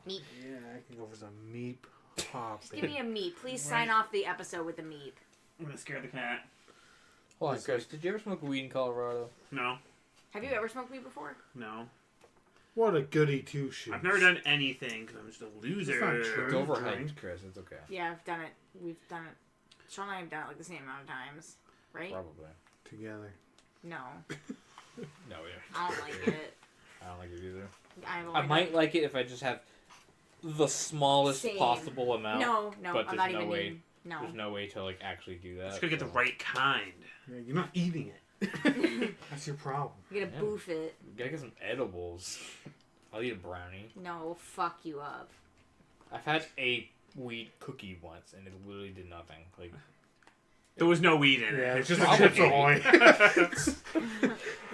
Meat. Yeah, I can go for some meep pop. Just give me a meat. Please sign off the episode with a meat. I'm gonna scare the cat. Hold on, Chris. Did you ever smoke weed in Colorado? No, Have you ever smoked weed before? no. What a goody two shoes. I've never done anything because I'm just a loser. That's not It's true. overhyped, Chris. It's okay. Yeah, I've done it. We've done it. Sean and I have done it like the same amount of times, right? Probably. Together. No, No, yeah. I don't like it. I don't like it either. I've I only might done- like it if I just have the smallest Same. possible amount. No, but I'm there's not no even. way- No. There's no way to like actually do that. Just gotta get the so- right kind. Yeah, you're not eating it. That's your problem. You gotta Yeah. boof it. You gotta get some edibles. I'll eat a brownie. No, we'll fuck you up. I've had a weed cookie once, and it literally did nothing. Like, There was no weed in it. Yeah, it's just Probably. a Chips Ahoy.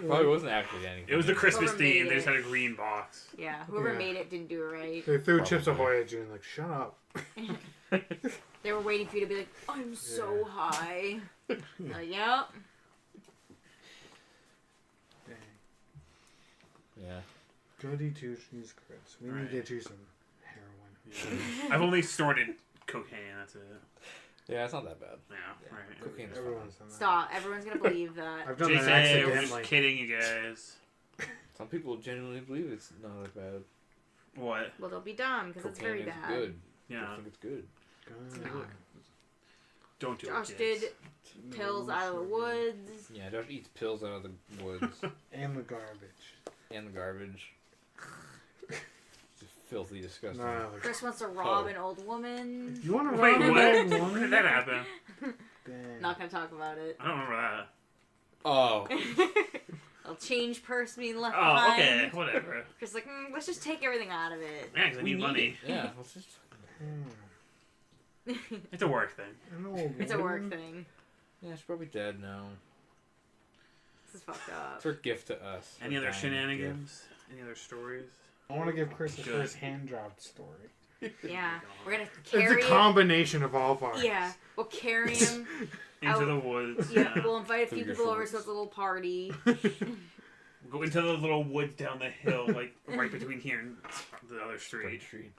probably wasn't actually anything. It was the Christmas Whoever theme. made They just it. had a green box. Yeah, whoever Yeah. made it didn't do it right. They threw Chips Probably. Ahoy at you and like, shut up. They were waiting for you to be like, I'm so high. Yep. Dang. Yeah. Goody two shoes, Chris. We need Right. to get you some heroin. Yeah. I've only snorted cocaine. That's it. Yeah, it's not that bad. Yeah, right. Cocaine's Everyone's done that. Stop. Everyone's gonna believe that. I've done that JK, we're accidentally. just kidding, you guys. Some people genuinely believe it's not that bad. What? Well, they'll be dumb because it's very Cocaine is bad. good. I Yeah. think it's good. God. Don't do Josh it. did kids. pills out of the woods. Yeah, Josh eats pills out of the woods And the garbage. and the garbage. It's filthy disgusting. No, Chris wants to rob Oh. an old woman. you want to Wait, run what? an old When woman? did that happen? Dang. Not gonna talk about it. I don't remember that. Oh, I'll change purse being left Oh, behind. okay. Whatever. Chris like, let's just take everything out of it. Yeah, because I we need money. it. Yeah, let's just. Hmm. It's a work thing. An old It's a work woman? thing. Yeah, she's probably dead now. This is fucked up. It's her gift to us. Any her other dying shenanigans? Any other stories? I want to give Chris his Good. first hand job story. Yeah, we're gonna It's carry a it. combination of all of ours. Yeah, we'll carry him. Into Out- the woods. Yeah, Yeah. we'll invite a few Through your people over shorts. so it's a little party. Go into the little woods down the hill, like right between here and the other gift. street. Street.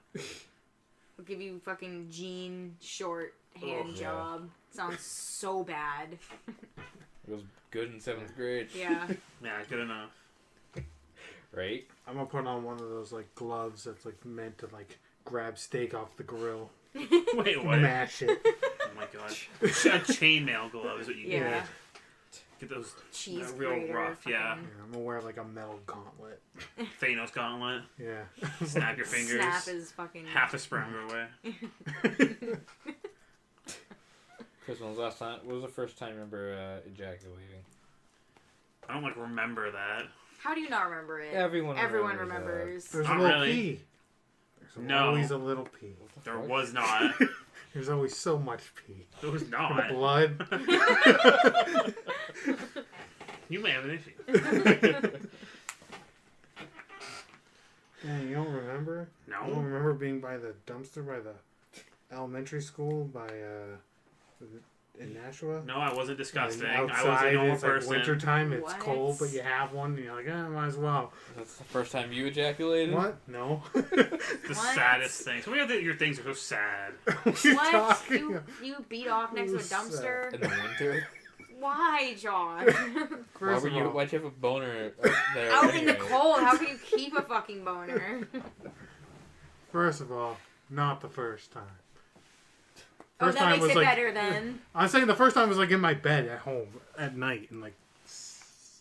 We'll give you fucking jean short hand Ugh. job. Sounds so bad. It was good in 7th grade, Yeah. Yeah, good enough. right? I'm gonna put on one of those like gloves that's like meant to like grab steak off the grill, Wait, what? mash it. Oh my gosh. A chainmail glove is what you Yeah. get. Get those Cheese real grater, rough, yeah. fucking Yeah, I'm gonna wear like a metal gauntlet. Thanos gauntlet. Yeah. Snap your fingers. Snap is fucking. Half a sperm away. Chris, when was the last time? What was the first time you remember ejaculating? I don't like remember that. How do you not remember it? Everyone remembers. There's Not a little really. pee. There's No. always a little pee. There was not. There's always so much pee. There was From not. blood. You may have an issue. Dang, you don't remember? You don't No. remember being by the dumpster by the elementary school by in Nashua? No, I wasn't disgusting. And I was a outside, normal it's like person. wintertime, it's What? cold, but you have one, and you're like, might as well. That's the first time you ejaculated? What? No. The What? saddest thing. So many of your things are so sad. What are you What? talking You about? you beat off next to a Who's dumpster? In the winter? Why, Josh? First of all, Why'd you have a boner up there? Out in the anyway? cold, how can you keep a fucking boner? first of all, not the first time. Oh, First that time makes was it like better then. I'm saying the first time was like in my bed at home at night in like 6th,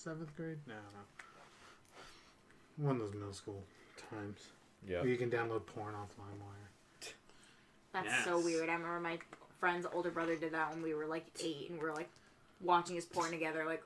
7th grade. No. One of those middle school times. Yeah. Where you can download porn off LimeWire. That's so weird. I remember my friend's older brother did that when we were like 8 and we were like watching his porn together. Like,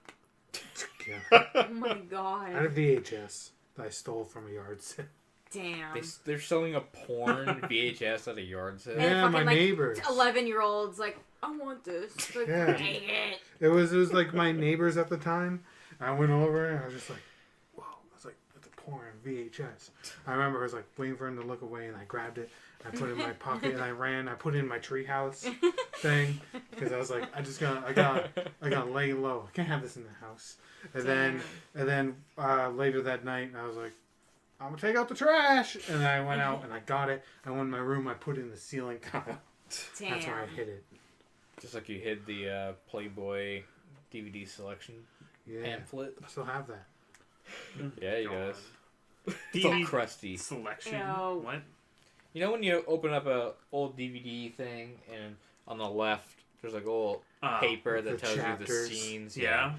Yeah. oh my I had a god. VHS that I stole from a yard sale. Damn. They're selling a porn VHS at a yard sale. And Yeah, fucking, my like, neighbors. 11-year-olds like, I want this. Like, Yeah. dang it. It was like my neighbors at the time. I went over and I was just like, whoa. I was like, it's a porn VHS. I remember I was like waiting for him to look away and I grabbed it. I put it in my pocket and I ran. I put it in my treehouse thing because I was like, I gotta lay low. I can't have this in the house. And then later that night I was like, I'm gonna take out the trash. And then I went out and I got it. I went in my room. I put it in the ceiling tile. Damn. That's where I hid it. Just like you hid the Playboy DVD selection Yeah, pamphlet. I still have that. Yeah, you God. guys. It's all DVD crusty. selection. Ew. What? You know when you open up a old DVD thing and on the left there's like a little paper With that the tells chapters. you the scenes. Yeah.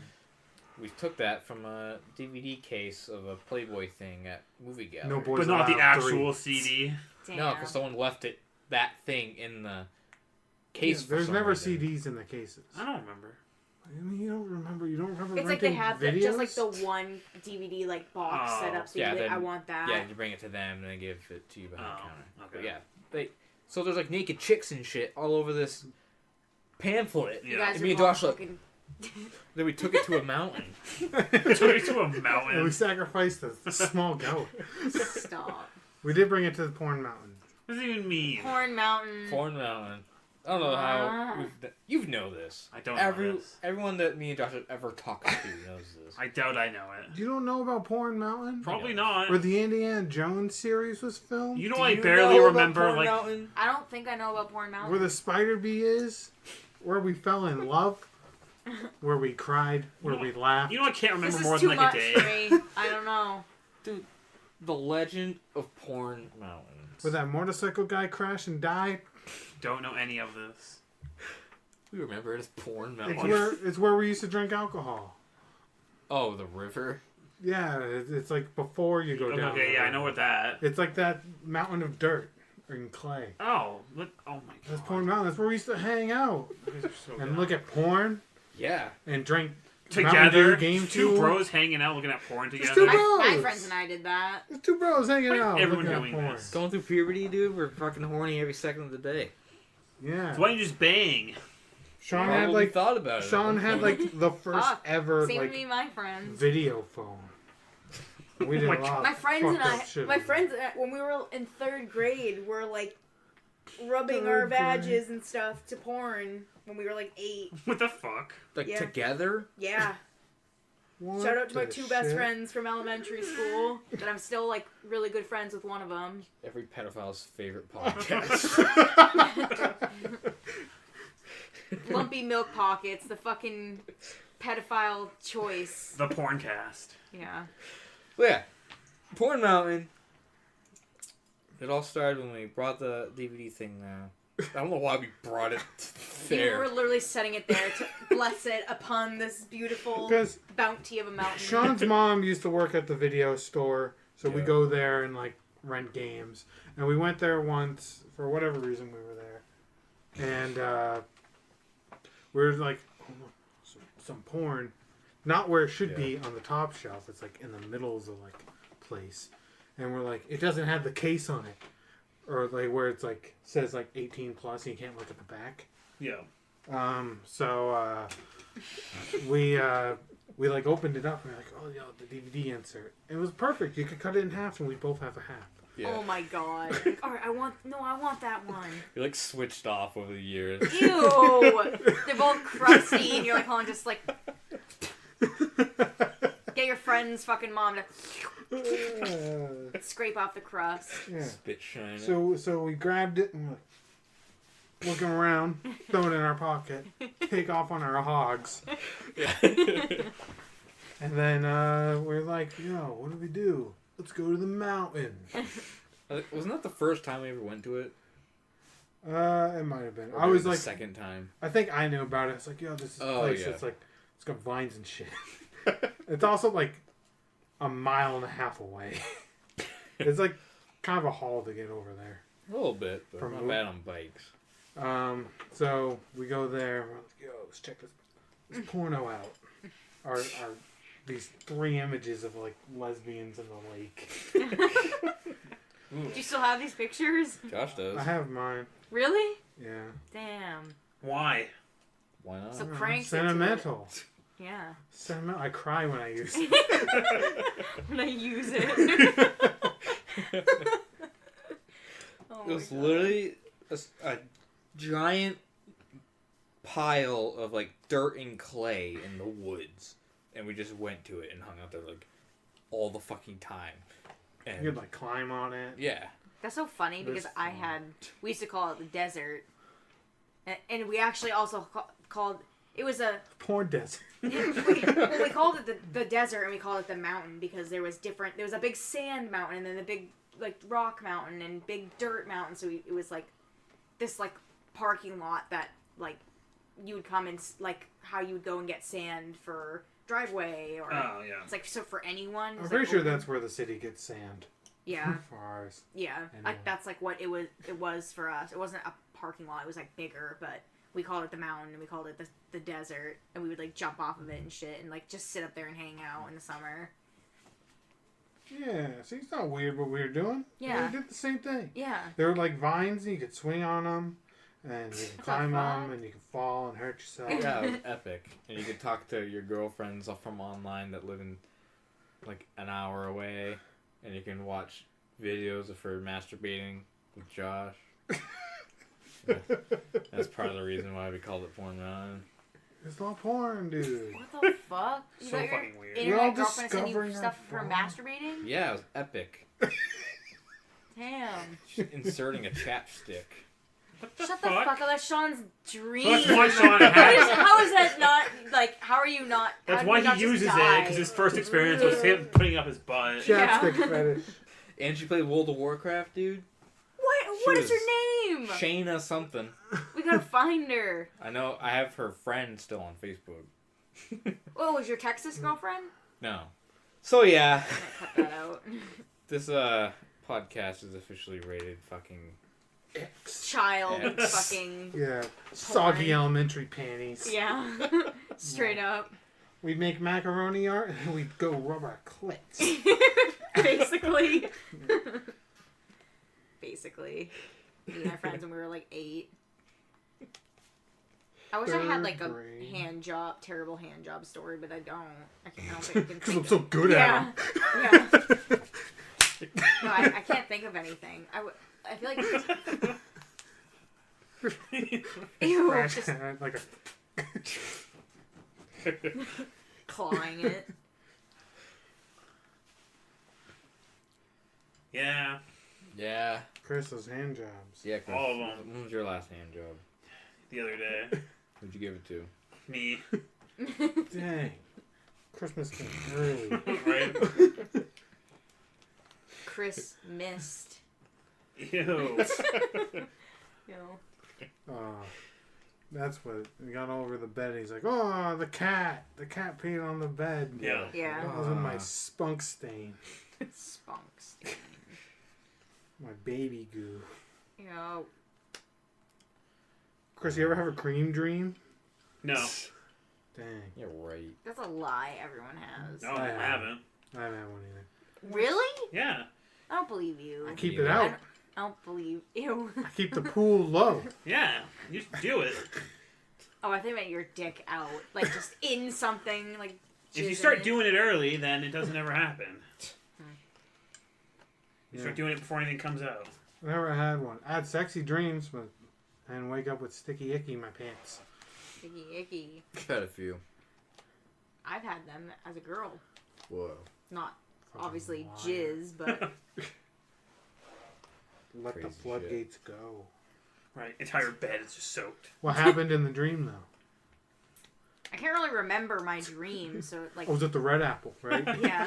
We took that from a DVD case of a Playboy thing at Movie Gallery. No boys But not the allowed actual 3. CD. Damn. No, because someone left that thing in the case. Yeah, for there's some never reason. CDs in the cases. I don't remember. I mean, you don't remember. You don't remember. It's like they renting have videos? just like the one DVD like box Oh. set up. So Yeah, you're like, then- I want that. Yeah, you bring it to them and they give it to you behind the counter. Okay. But yeah, so there's like naked chicks and shit all over this pamphlet. You Yeah. guys And are me and both Josh like, fucking- then we took it to a mountain. Took it to a And we mountain. sacrificed a small goat. Stop. We did bring it to the porn mountain. What does it even mean? Porn Mountain. Foreign mountain. I don't know how you know this. I don't know this. Everyone that me and Josh have ever talked to knows this. I doubt I know it. You don't know about Porn Mountain? Probably Yeah. not. Where the Indiana Jones series was filmed? You know, Do I you barely know about remember Porn like. Mountain? I don't think I know about Porn Mountain. Where the spider bee is? Where we fell in love? Where we cried? Where we laughed? You know, I can't This remember is more too than like much a for day. me. I don't know. The Legend of Porn Mountain. Where that motorcycle guy crashed and died? Don't know any of this. We remember it as Porn Mountain. It's where we used to drink alcohol. Oh, the river. Yeah, it's like before you go down. Okay, the yeah, I river. know what that. It's like that mountain of dirt and clay. Oh, oh my god. That's Porn Mountain. That's where we used to hang out You guys are so and dumb. look at porn Yeah. and drink together. Mountain Dew Game Two Fuel. bros hanging out looking at porn two together. bros. My friends and I did that. There's two bros hanging Why is out everyone looking at doing porn. this? Going through puberty, dude. We're fucking horny every second of the day. Yeah. So why don't you just bang? Sean Well, had we like thought about it. Sean had like the first Fuck. ever Same like with me, my friends. video phone. We did a lot. My of friends and fucked I, up shit my with friends, when we were in 3rd grade, were like rubbing our Third grade. badges and stuff to porn when we were like 8. What the fuck? Like Yeah. together. Yeah. it. What Shout out to my the 2 best shit? friends from elementary school that I'm still like really good friends with one of them. Every pedophile's favorite podcast. Lumpy Milk Pockets, the fucking pedophile choice. The porncast. Yeah. Well, yeah. Porn Mountain. It all started when we brought the DVD thing now. I don't know why we brought it We there. were literally setting it there to bless it upon this beautiful Because bounty of a mountain. Sean's mom used to work at the video store, so we Yeah. go there and like rent games. And we went there once for whatever reason we were there, and we were like, oh, some porn, not where it should be on the top shelf. It's like in the middle of the like place, and we're like, it doesn't have the case on it, or like where it's like says like 18 plus, and you can't look at the back. Yeah. So we like opened it up and we're like, oh yeah, the DVD insert. It was perfect. You could cut it in half and we both have a half. Yeah. Oh my god. Like, alright, I want that one. You're like switched off over the years. Ew! They're both crusty and you're like, hold on, just like get your friend's fucking mom to scrape off the crust. Yeah. Spit shine. So we grabbed it and we're like, looking around, throw it in our pocket, take off on our hogs, Yeah. and then we're like, yo, what do we do? Let's go to the mountain. Wasn't that the first time we ever went to it? It might have been. Or I was the like, second time. I think I knew about it. It's like, yo, this is Oh, place. yeah. It's like, it's got vines and shit. It's also like a mile and a half away. It's like kind of a haul to get over there. A little bit, but From not who? bad on bikes. So we go there. We're like, yo, let's check this porno out. Our these 3 images of like lesbians in the lake. Do you still have these pictures? Josh does. I have mine. Really? Yeah. Damn. Why? Why not? So cranks into Sentimental. Yeah. Sentimental. I cry when I use it. When I use it. Oh It was my God. literally a giant pile of like dirt and clay in the woods, and we just went to it and hung out there like all the fucking time. And You could like climb on it. yeah, That's so funny because There's- we used to call it the desert. And we actually also called, it was a, Porn desert. we called it the desert and we called it the mountain because there was a big sand mountain and then the big like rock mountain and big dirt mountain. So it was like this like parking lot that like you would come and like how you would go and get sand for driveway or Oh, yeah. it's like so for anyone. I'm it's, pretty like, sure open. that's where the city gets sand. Yeah. For ours. Yeah, Anyway. like that's like what it was for us. It wasn't a parking lot; it was like bigger, but we called it the mountain and we called it the desert, and we would like jump off of it and shit, and like just sit up there and hang out in the summer. Yeah, see, it's not weird what we were doing. Yeah. We did the same thing. Yeah, There were like vines, and you could swing on them, and you can climb on them, fuck? and you can fall and hurt yourself. yeah, it was epic. And you could talk to your girlfriends from online that live in like an hour away, and you can watch videos of her masturbating with Josh. That's part of the reason why we called it Porn Mountain. It's not porn, dude. what the fuck? You So got your fucking weird. We're all internet girlfriend sending you discovering our stuff for phone. masturbating? Yeah, it was epic. Damn! Inserting a chapstick. What the Shut the fuck? fuck up! That's Sean's dream. That's why Sean How had is, how is that not like? How are you not? That's how why did you not he just uses it, die? because his first experience was him putting up his butt. Yeah. Chapstick fetish. And she played World of Warcraft, dude. What She is her was name? Shayna something. We gotta find her. I know. I have her friend still on Facebook. Oh, was your Texas girlfriend? No. So yeah, I'm gonna cut that out. this podcast is officially rated fucking. Child Yes. fucking Yeah. Soggy Porn. elementary panties. yeah. Straight up. We'd make macaroni art, and we'd go rub our clits. Basically. Basically. Me and my friends when we were like 8. I wish I had like a Third grade. terrible hand job story, but I don't. I don't think I can Because I'm think so good Yeah. at Yeah. them. No, I can't think of anything. I feel like ew, Crash just can, like a clawing it. Yeah. Yeah. Chris, those hand jobs. Yeah. Chris, All of them. When was your last hand job? The other day. Who'd you give it to? Me. Dang. Christmas came early. Right? Chris missed. Ew. You know. That's what we got over the bed. He's like, "Oh, the cat! The cat peed on the bed." Yeah. Yeah. That wasn't my spunk stain. Spunks. My baby goo. You know. Chris, you ever have a cream dream? No. Dang. Yeah, right. That's a lie everyone has. No, I haven't. I haven't had one either. Really? Yeah. I don't believe you. I keep You it know. out. I don't believe. Ew. I keep the pool low. Yeah. You just do it. Oh, I think about your dick out. Like just in something. Like If you jizz start in it. doing it early, then it doesn't ever happen. You Yeah. start doing it before anything comes out. I never had one. I had sexy dreams, but I didn't wake up with sticky icky in my pants. Icky, icky. I've had a few. I've had them as a girl. Whoa. Not Fucking obviously liar. jizz, but Let Crazy the floodgates go. Right. Entire bed is just soaked. What happened in the dream, though? I can't really remember my dream. So like, Oh, was it the red apple, right? yeah,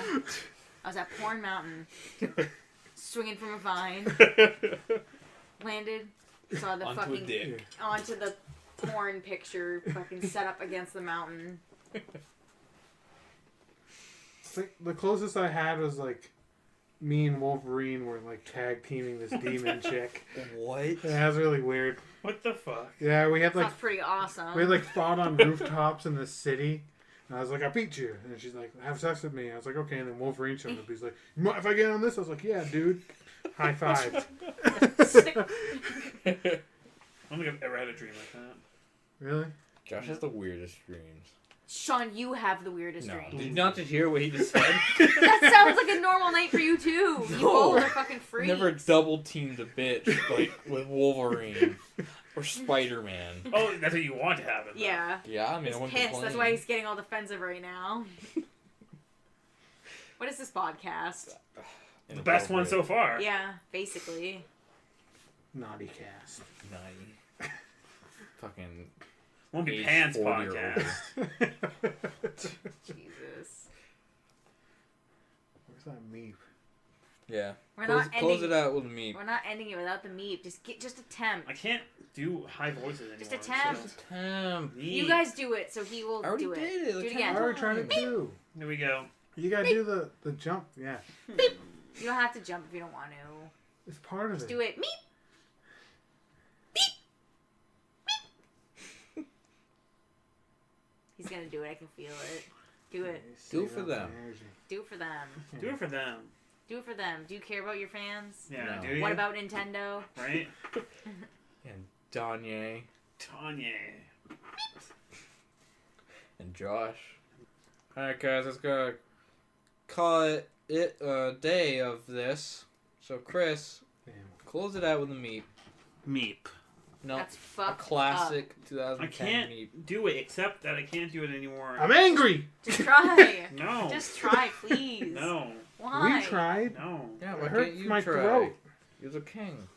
I was at Porn Mountain, swinging from a vine, landed Saw the Onto a fucking dick. onto the porn picture fucking set up against the mountain. Like, the closest I had was like me and Wolverine were like tag teaming this demon chick. What? Yeah, that was really weird. What the fuck? Yeah, we had like Sounds pretty awesome. we had like fought on rooftops in the city. And I was like, I beat you. And she's like, have sex with me. I was like, okay. And then Wolverine showed up. He's like, you mind if I get on this? I was like, yeah, dude. High five. I don't think I've ever had a dream like that. Really? Josh has the weirdest dreams. Sean, you have the weirdest No. dream. Did you not just hear what he just said? That sounds like a normal night for you too. You No. both are fucking freaks. Never double teamed a bitch like with Wolverine or Spider-Man. Oh, that's what you want to happen. though. Yeah. Yeah, I mean, He's I wouldn't pissed. That's complain. why he's getting all defensive right now. What is this podcast? The best one so far. Yeah, basically. Naughty cast. Naughty. Fucking Won't be age Pants 40-year-old. podcast. Jesus. Where's that meep? Yeah. We're Close, not close ending. it out with me. We're not ending it without the meep. Just attempt. I can't do high voices anymore. Just attempt. Damn. You guys do it, so he will I already do it. did it. Do it Like, again. I already tried it too. Here we go. You gotta do the jump. Yeah. You don't have to jump if you don't want to. It's part of Just it. do it. Meep. He's gonna do it. I can feel it. Do it. Do it for them. Do it for them. Do it for them. Do it for them. Do you care about your fans? Yeah, No. do you? What about Nintendo? Right? And Danye. Tanya. And Josh. Alright, guys, let's go call it a day of this. So, Chris, Damn. close it out with a meep. Meep. No, That's a fucked classic I 2010 can't meep. do it, except that I can't do it anymore. I'm angry. up. Just try. No. Just try, please. No. Why? We tried. No. Yeah, It why hurts can't you my try? throat. You're the king.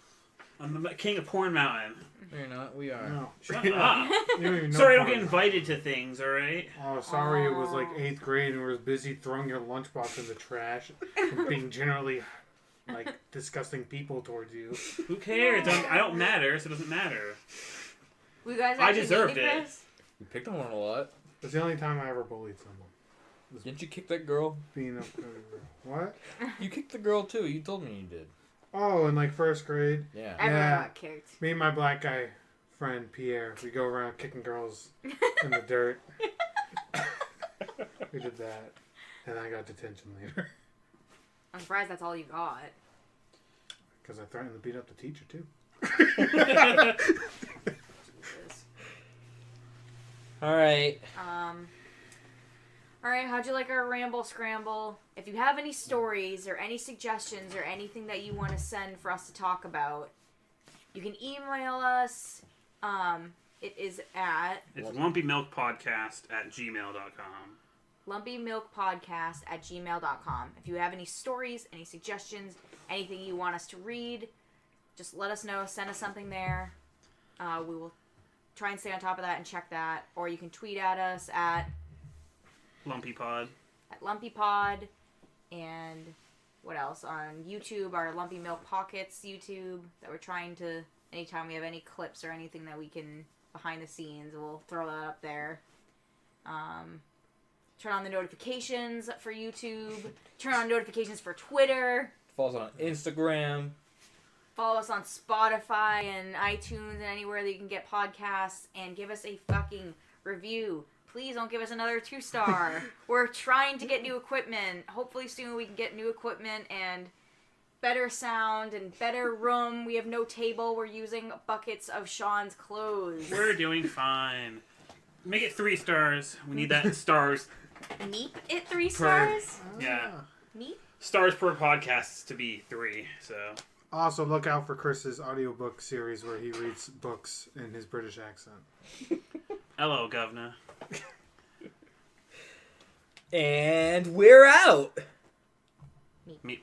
I'm the king of Porn Mountain. No, you're not. We are. No. Shut You up. don't even know Sorry, I don't part get of it. invited to things, alright? Oh, sorry. It was like Aw. 8th grade and we were busy throwing your lunchbox in the trash and being generally like disgusting people towards you. Who cares? I don't matter, so it doesn't matter. We guys I actually deserved meet it. Chris? You picked on one a lot. It's the only time I ever bullied someone. Didn't you kick that girl? Being a what? You kicked the girl too. You told me you did. Oh, in like 1st grade, Yeah. Everyone Yeah. got kicked. me and my black guy friend Pierre, we go around kicking girls in the dirt. We did that, and I got detention later I'm surprised that's all you got. because I threatened to beat up the teacher too. Jesus. Alright. Alright, how'd you like our ramble scramble? If you have any stories or any suggestions or anything that you want to send for us to talk about, you can email us. It is at It's lumpymilkpodcast@gmail.com. lumpymilkpodcast@gmail.com. If you have any stories, any suggestions, anything you want us to read, just let us know. Send us something there. We will try and stay on top of that and check that. Or you can tweet at us at LumpyPod. LumpyPod. And what else? On YouTube, our Lumpy Milk Pockets YouTube that we're trying to, anytime we have any clips or anything that we can behind the scenes, we'll throw that up there. Turn on the notifications for YouTube. Turn on notifications for Twitter. Follow us on Instagram. Follow us on Spotify and iTunes and anywhere that you can get podcasts. And give us a fucking review. Please don't give us another 2-star. We're trying to get new equipment. Hopefully soon we can get new equipment and better sound and better room. We have no table. We're using buckets of Sean's clothes. We're doing fine. Make it 3 stars. We need that in stars. Meep it 3 stars? Yeah. Meep? Stars per podcast to be 3, so. Also, look out for Chris's audiobook series where he reads books in his British accent. Hello, governor. And we're out. Meep.